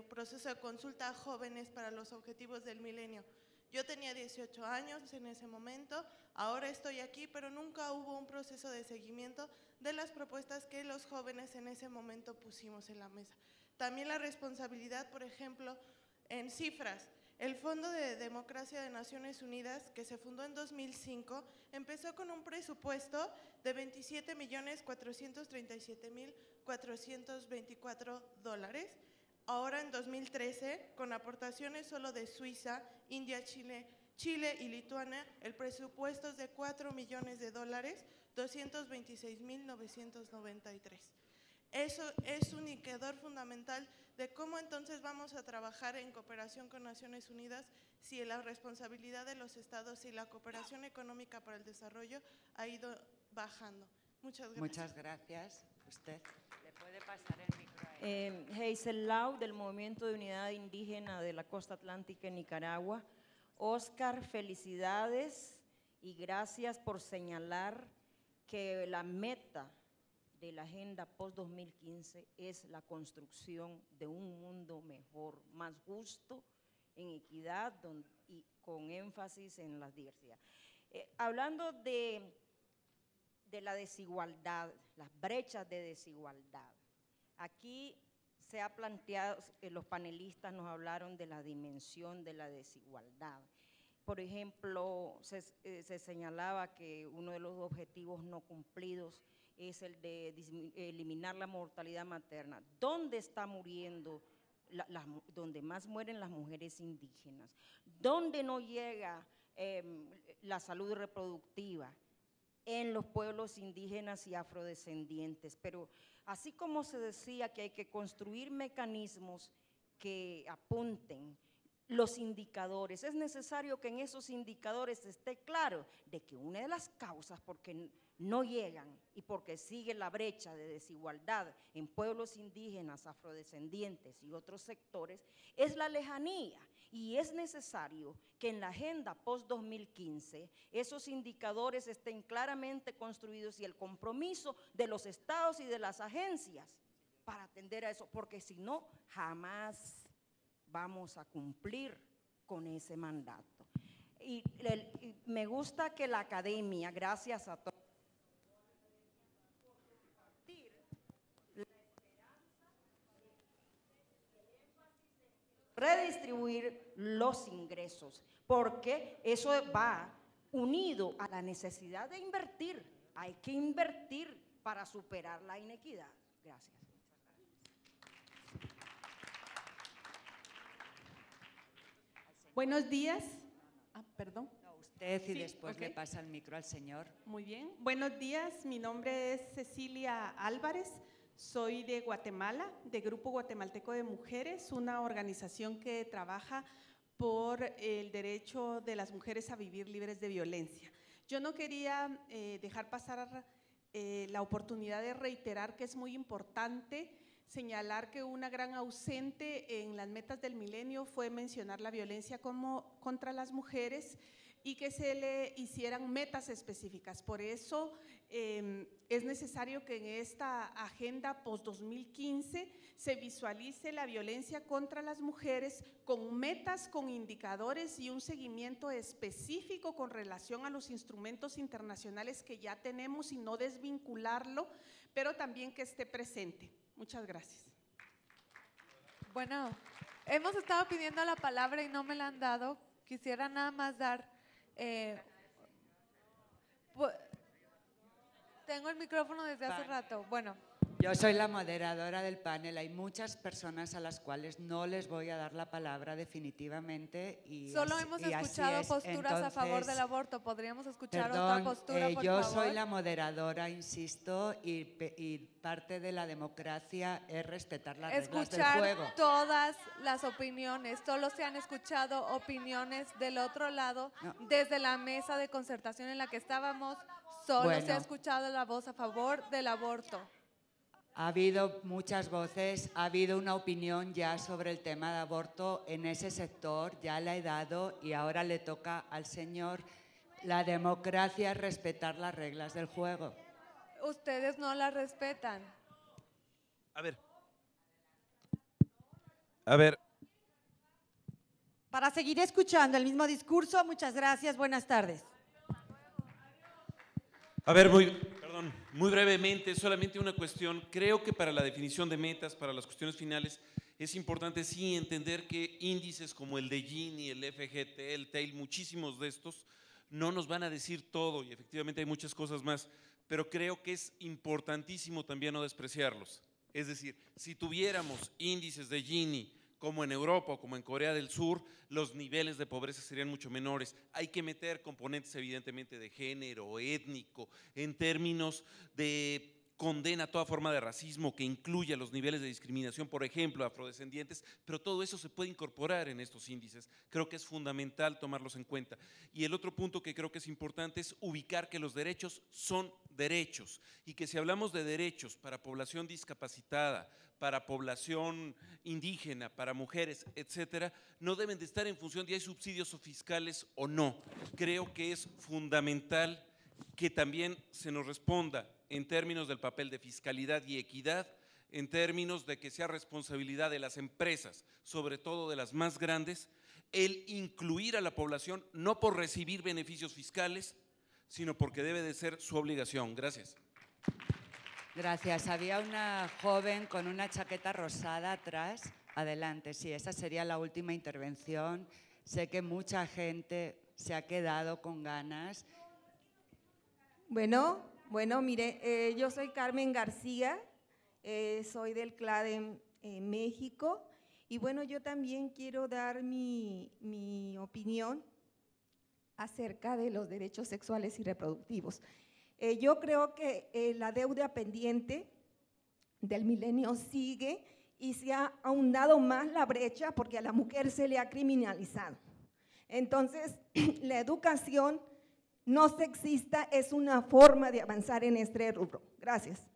proceso de consulta a jóvenes para los objetivos del milenio. Yo tenía 18 años en ese momento, ahora estoy aquí, pero nunca hubo un proceso de seguimiento de las propuestas que los jóvenes en ese momento pusimos en la mesa. También la responsabilidad, por ejemplo, en cifras. El Fondo de Democracia de Naciones Unidas, que se fundó en 2005, empezó con un presupuesto de $27.437.424. Ahora en 2013, con aportaciones solo de Suiza, India, Chile y Lituania, el presupuesto es de $4 millones, $226.993. Eso es un indicador fundamental de cómo entonces vamos a trabajar en cooperación con Naciones Unidas si la responsabilidad de los estados y la cooperación económica para el desarrollo ha ido bajando. Muchas gracias. Muchas gracias. Usted le puede pasar el micro a Hazel Lau, del Movimiento de Unidad Indígena de la Costa Atlántica en Nicaragua. Oscar, felicidades y gracias por señalar que la meta de la Agenda Post-2015 es la construcción de un mundo mejor, más justo en equidad y con énfasis en la diversidad. Hablando de la desigualdad, las brechas de desigualdad, aquí se ha planteado, los panelistas nos hablaron de la dimensión de la desigualdad. Por ejemplo, se señalaba que uno de los objetivos no cumplidos es el de eliminar la mortalidad materna. ¿Dónde está muriendo, donde más mueren las mujeres indígenas? ¿Dónde no llega la salud reproductiva? En los pueblos indígenas y afrodescendientes. Pero así como se decía que hay que construir mecanismos que apunten los indicadores, es necesario que en esos indicadores esté claro de que una de las causas porque no llegan y porque sigue la brecha de desigualdad en pueblos indígenas, afrodescendientes y otros sectores es la lejanía, y es necesario que en la agenda post-2015 esos indicadores estén claramente construidos y el compromiso de los estados y de las agencias para atender a eso, porque si no, jamás vamos a cumplir con ese mandato. Y me gusta que la academia, gracias a todos, redistribuir los ingresos, porque eso va unido a la necesidad de invertir. Hay que invertir para superar la inequidad. Gracias. Buenos días. Perdón. No, usted y Sí, después ok. le pasa el micro al señor. Muy bien. Buenos días. Mi nombre es Cecilia Álvarez. Soy de Guatemala, de Grupo Guatemalteco de Mujeres, una organización que trabaja por el derecho de las mujeres a vivir libres de violencia. Yo no quería dejar pasar la oportunidad de reiterar que es muy importante señalar que una gran ausente en las metas del milenio fue mencionar la violencia contra las mujeres y que se le hicieran metas específicas. Por eso es necesario que en esta agenda post-2015 se visualice la violencia contra las mujeres con metas, con indicadores y un seguimiento específico con relación a los instrumentos internacionales que ya tenemos y no desvincularlo, pero también que esté presente. Muchas gracias. Bueno, hemos estado pidiendo la palabra y no me la han dado. Quisiera nada más dar… tengo el micrófono desde hace rato. Bueno. Yo soy la moderadora del panel. Hay muchas personas a las cuales no les voy a dar la palabra definitivmente. Y solo así, hemos y así escuchado es. posturas a favor Entonces, del aborto. ¿Podríamos escuchar perdón, otra postura, por yo favor? soy la moderadora, insisto, y parte de la democracia es respetar las reglas del Escuchar juego. todas las opiniones. Solo se han escuchado opiniones del otro lado. Desde la mesa de concertación en la que estábamos, solo se ha Bueno. escuchado la voz a favor del aborto. Ha habido muchas voces, ha habido una opinión ya sobre el tema de aborto en ese sector, ya la he dado y ahora le toca al señor. La democracia es respetar las reglas del juego. Ustedes no las respetan. A ver. Para seguir escuchando el mismo discurso, muchas gracias, buenas tardes. A ver, muy brevemente, solamente una cuestión. Creo que para la definición de metas, para las cuestiones finales, es importante sí entender que índices como el de Gini, el FGT, el TAIL, muchísimos de estos, no nos van a decir todo y efectivamente hay muchas cosas más, pero creo que es importantísimo también no despreciarlos. Es decir, si tuviéramos índices de Gini como en Europa o como en Corea del Sur, los niveles de pobreza serían mucho menores. Hay que meter componentes evidentemente de género, étnico, en términos de condena a toda forma de racismo que incluya los niveles de discriminación, por ejemplo, afrodescendientes, pero todo eso se puede incorporar en estos índices. Creo que es fundamental tomarlos en cuenta. Y el otro punto que creo que es importante es ubicar que los derechos son derechos y que si hablamos de derechos para población discapacitada, para población indígena, para mujeres, etcétera, no deben de estar en función de si hay subsidios fiscales o no. Creo que es fundamental que también se nos responda en términos del papel de fiscalidad y equidad, en términos de que sea responsabilidad de las empresas, sobre todo de las más grandes, el incluir a la población, no por recibir beneficios fiscales, sino porque debe de ser su obligación. Gracias. Gracias. Había una joven con una chaqueta rosada atrás. Adelante, sí, esa sería la última intervención. Sé que mucha gente se ha quedado con ganas. Bueno, mire, yo soy Carmen García, soy del CLADEM México, y bueno, yo también quiero dar mi opinión acerca de los derechos sexuales y reproductivos. Yo creo que la deuda pendiente del milenio sigue y se ha ahondado más la brecha porque a la mujer se le ha criminalizado. Entonces, la educación no sexista es una forma de avanzar en este rubro. Gracias.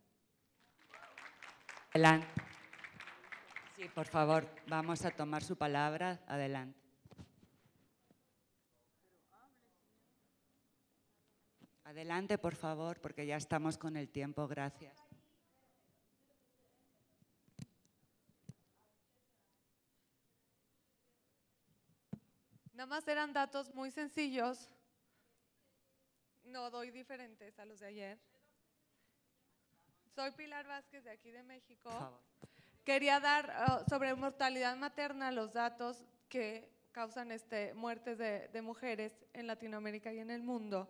Adelante. Sí, por favor, vamos a tomar su palabra. Adelante. Adelante, por favor, porque ya estamos con el tiempo. Gracias. Nada más eran datos muy sencillos. No doy diferentes a los de ayer. Soy Pilar Vázquez, de aquí de México. Quería dar sobre mortalidad materna los datos que causan muertes de mujeres en Latinoamérica y en el mundo.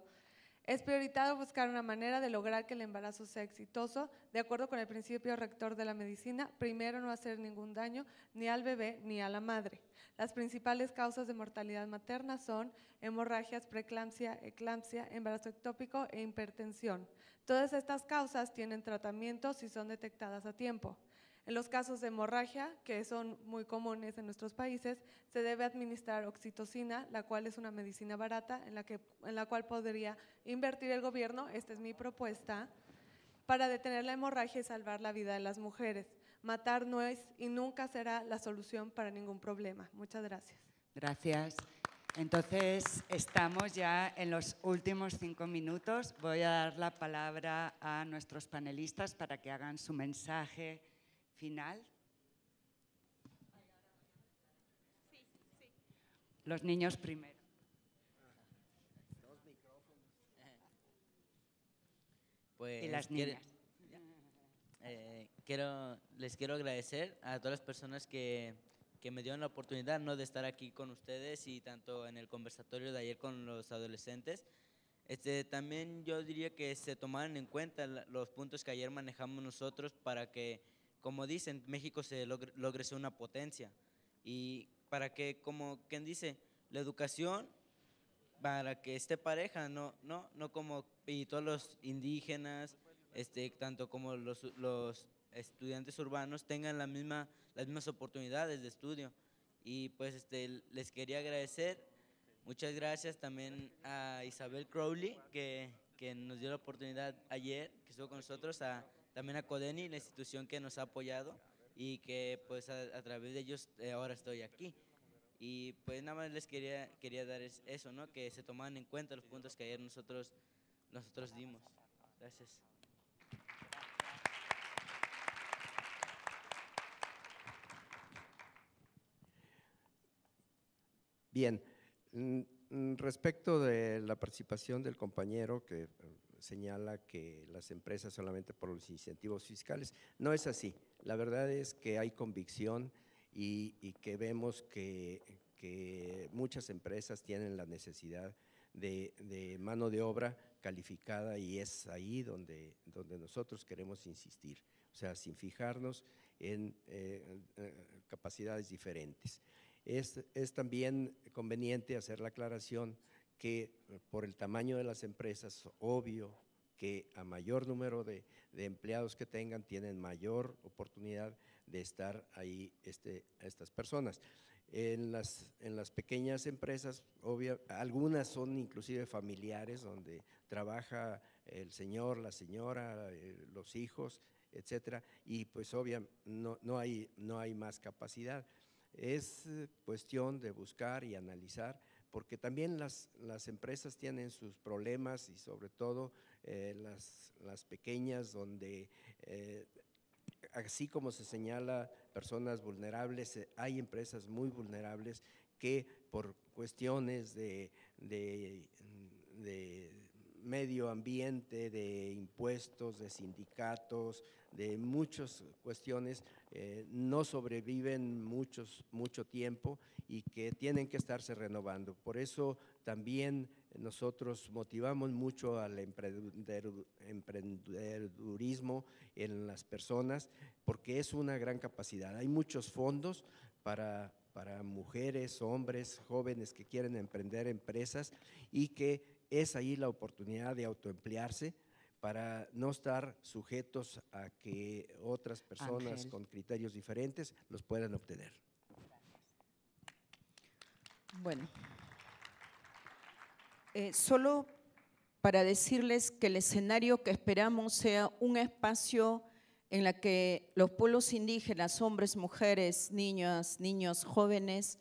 Es prioritario buscar una manera de lograr que el embarazo sea exitoso, de acuerdo con el principio rector de la medicina. Primero, no hacer ningún daño ni al bebé ni a la madre. Las principales causas de mortalidad materna son hemorragias, preeclampsia, eclampsia, embarazo ectópico e hipertensión. Todas estas causas tienen tratamiento si son detectadas a tiempo. En los casos de hemorragia, que son muy comunes en nuestros países, se debe administrar oxitocina, la cual es una medicina barata en la cual podría invertir el gobierno, esta es mi propuesta, para detener la hemorragia y salvar la vida de las mujeres. Matar no es y nunca será la solución para ningún problema. Muchas gracias. Gracias. Entonces, estamos ya en los últimos 5 minutos. Voy a dar la palabra a nuestros panelistas para que hagan su mensaje final. Los niños primero. Pues y las niñas. Les quiero agradecer a todas las personas que me dieron la oportunidad, ¿no?, de estar aquí con ustedes y tanto en el conversatorio de ayer con los adolescentes. También yo diría que se tomaran en cuenta los puntos que ayer manejamos nosotros para que, como dicen, México se logre ser una potencia y para que, como quien dice, la educación para que esté pareja, no como y todos los indígenas, tanto como los estudiantes urbanos tengan las mismas oportunidades de estudio. Y pues les quería agradecer, muchas gracias también a Isabel Crowley que nos dio la oportunidad ayer, que estuvo con nosotros, también a Codeni, la institución que nos ha apoyado y que pues a través de ellos ahora estoy aquí. Y pues nada más les quería dar eso, ¿no?, que se tomaran en cuenta los puntos que ayer nosotros dimos. Gracias. Bien, respecto de la participación del compañero que señala que las empresas solamente por los incentivos fiscales, no es así. La verdad es que hay convicción y que vemos que muchas empresas tienen la necesidad de mano de obra calificada y es ahí donde nosotros queremos insistir, o sea, sin fijarnos en capacidades diferentes. Es también conveniente hacer la aclaración que por el tamaño de las empresas, obvio que a mayor número de empleados que tengan, tienen mayor oportunidad de estar ahí estas personas. En las pequeñas empresas, algunas son inclusive familiares, donde trabaja el señor, la señora, los hijos, etcétera, y pues obviamente no hay más capacidad. Es cuestión de buscar y analizar, porque también las empresas tienen sus problemas y sobre todo las pequeñas, donde así como se señala personas vulnerables, hay empresas muy vulnerables que por cuestiones de medio ambiente, de impuestos, de sindicatos, de muchas cuestiones, no sobreviven mucho tiempo y que tienen que estarse renovando. Por eso también nosotros motivamos mucho al emprendedurismo en las personas, porque es una gran capacidad. Hay muchos fondos para mujeres, hombres, jóvenes que quieren emprender empresas, y que es ahí la oportunidad de autoemplearse para no estar sujetos a que otras personas Ángel. con criterios diferentes los puedan obtener. Bueno, solo para decirles que el escenario que esperamos sea un espacio en la que los pueblos indígenas, hombres, mujeres, niñas, niños, jóvenes,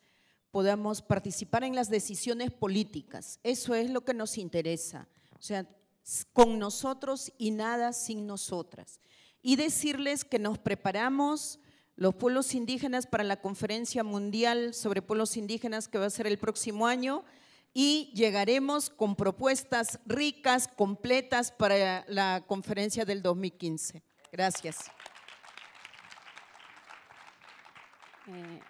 podamos participar en las decisiones políticas. Eso es lo que nos interesa, o sea, con nosotros y nada sin nosotras. Y decirles que nos preparamos los pueblos indígenas para la Conferencia Mundial sobre Pueblos Indígenas que va a ser el próximo año, y llegaremos con propuestas ricas, completas para la conferencia del 2015. Gracias.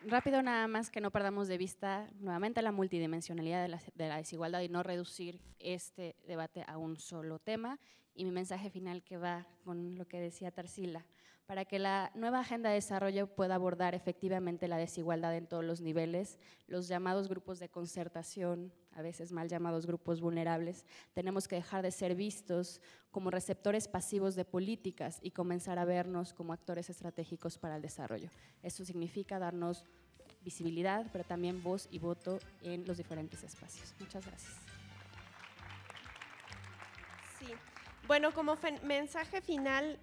Rápido, nada más que no perdamos de vista nuevamente la multidimensionalidad de la desigualdad y no reducir este debate a un solo tema. Y mi mensaje final, que va con lo que decía Tarsila: para que la nueva agenda de desarrollo pueda abordar efectivamente la desigualdad en todos los niveles, los llamados grupos de concertación, a veces mal llamados grupos vulnerables, tenemos que dejar de ser vistos como receptores pasivos de políticas y comenzar a vernos como actores estratégicos para el desarrollo. Eso significa darnos visibilidad, pero también voz y voto en los diferentes espacios. Muchas gracias. Sí. Bueno, como mensaje final,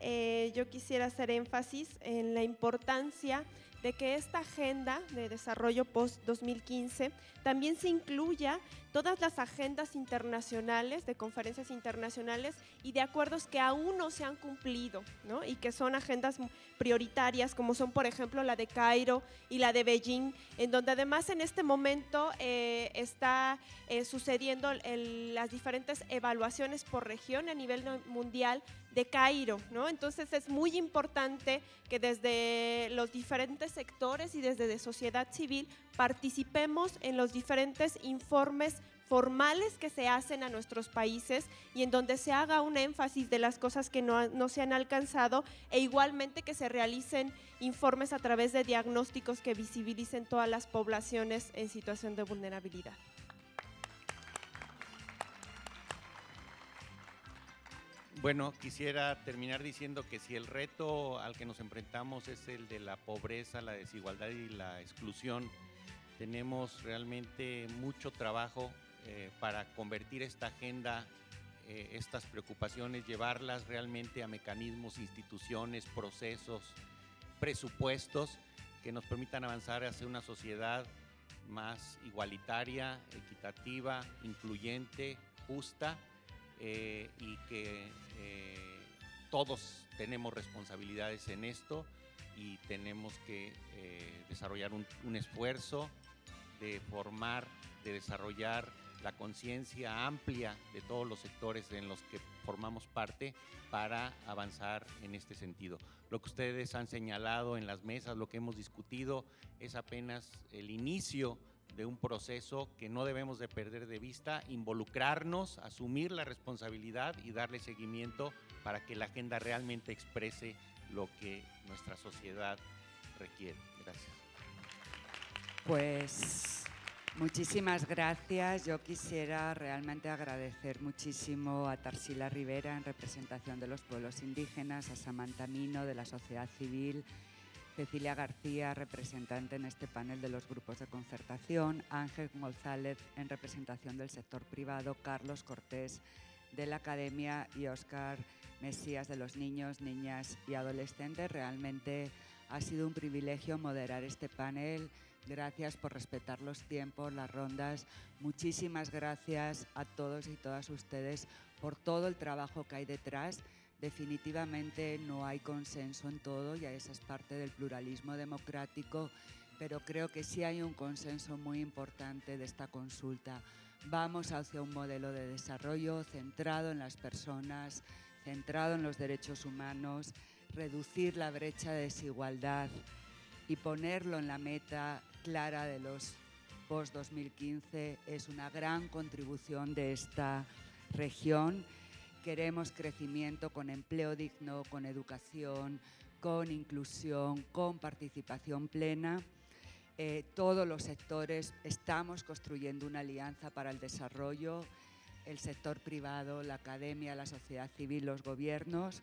yo quisiera hacer énfasis en la importancia de que esta agenda de desarrollo post-2015 también se incluya todas las agendas internacionales, de conferencias internacionales y de acuerdos que aún no se han cumplido, ¿no? Y que son agendas prioritarias, como son, por ejemplo, la de Cairo y la de Beijing, en donde además en este momento está sucediendo las diferentes evaluaciones por región a nivel mundial de Cairo, ¿no? Entonces es muy importante que desde los diferentes sectores y desde la sociedad civil participemos en los diferentes informes formales que se hacen a nuestros países y en donde se haga un énfasis de las cosas que no se han alcanzado, e igualmente que se realicen informes a través de diagnósticos que visibilicen todas las poblaciones en situación de vulnerabilidad. Bueno, quisiera terminar diciendo que si el reto al que nos enfrentamos es el de la pobreza, la desigualdad y la exclusión, tenemos realmente mucho trabajo para convertir esta agenda, estas preocupaciones, llevarlas realmente a mecanismos, instituciones, procesos, presupuestos que nos permitan avanzar hacia una sociedad más igualitaria, equitativa, incluyente, justa, y que todos tenemos responsabilidades en esto y tenemos que desarrollar un esfuerzo de formar, de desarrollar la conciencia amplia de todos los sectores en los que formamos parte para avanzar en este sentido. Lo que ustedes han señalado en las mesas, lo que hemos discutido, es apenas el inicio de un proceso que no debemos de perder de vista, involucrarnos, asumir la responsabilidad y darle seguimiento para que la agenda realmente exprese lo que nuestra sociedad requiere. Gracias. Pues muchísimas gracias. Yo quisiera realmente agradecer muchísimo a Tarsila Rivera en representación de los pueblos indígenas, a Samantha Mino de la sociedad civil, Cecilia García, representante en este panel de los grupos de concertación, Ángel González en representación del sector privado, Carlos Cortés de la academia y Óscar Mesías de los niños, niñas y adolescentes. Realmente ha sido un privilegio moderar este panel. Gracias por respetar los tiempos, las rondas. Muchísimas gracias a todos y todas ustedes por todo el trabajo que hay detrás. Definitivamente no hay consenso en todo y esa es parte del pluralismo democrático pero creo que sí hay un consenso muy importante de esta consulta. Vamos hacia un modelo de desarrollo centrado en las personas, centrado en los derechos humanos, reducir la brecha de desigualdad y ponerlo en la meta clara de los post-2015 es una gran contribución de esta región. Queremos crecimiento con empleo digno, con educación, con inclusión, con participación plena. Todos los sectores estamos construyendo una alianza para el desarrollo, el sector privado, la academia, la sociedad civil, los gobiernos.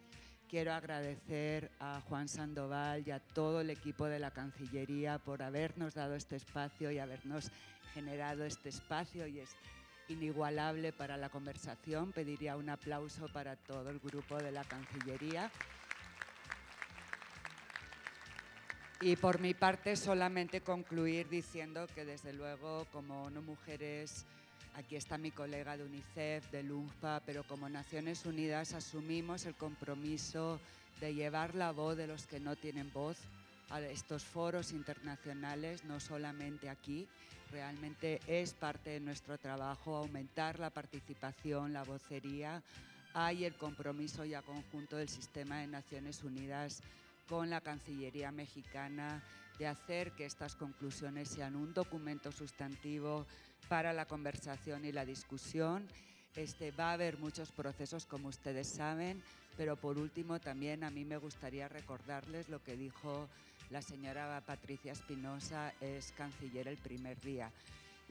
Quiero agradecer a Juan Sandoval y a todo el equipo de la Cancillería por habernos dado este espacio y habernos generado este espacio, y es inigualable para la conversación. Pediría un aplauso para todo el grupo de la Cancillería. Y por mi parte solamente concluir diciendo que desde luego como ONU Mujeres, aquí está mi colega de UNICEF, del UNFPA, pero como Naciones Unidas asumimos el compromiso de llevar la voz de los que no tienen voz a estos foros internacionales, no solamente aquí. Realmente es parte de nuestro trabajo aumentar la participación, la vocería. Hay el compromiso ya conjunto del sistema de Naciones Unidas con la Cancillería mexicana de hacer que estas conclusiones sean un documento sustantivo para la conversación y la discusión. Va a haber muchos procesos, como ustedes saben, pero por último también a mí me gustaría recordarles lo que dijo la señora Patricia Espinosa, es canciller el primer día.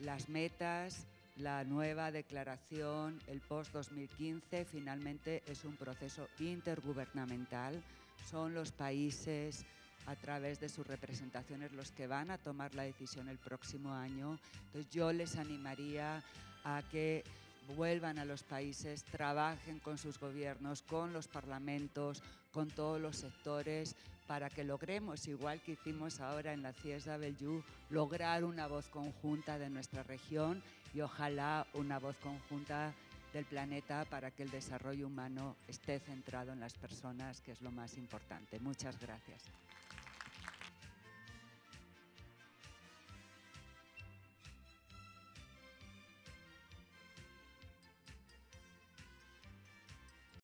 Las metas, la nueva declaración, el post-2015, finalmente es un proceso intergubernamental. Son los países, a través de sus representaciones, los que van a tomar la decisión el próximo año. Entonces yo les animaría a que vuelvan a los países, trabajen con sus gobiernos, con los parlamentos, con todos los sectores, para que logremos, igual que hicimos ahora en la CSW, lograr una voz conjunta de nuestra región y ojalá una voz conjunta del planeta para que el desarrollo humano esté centrado en las personas, que es lo más importante. Muchas gracias.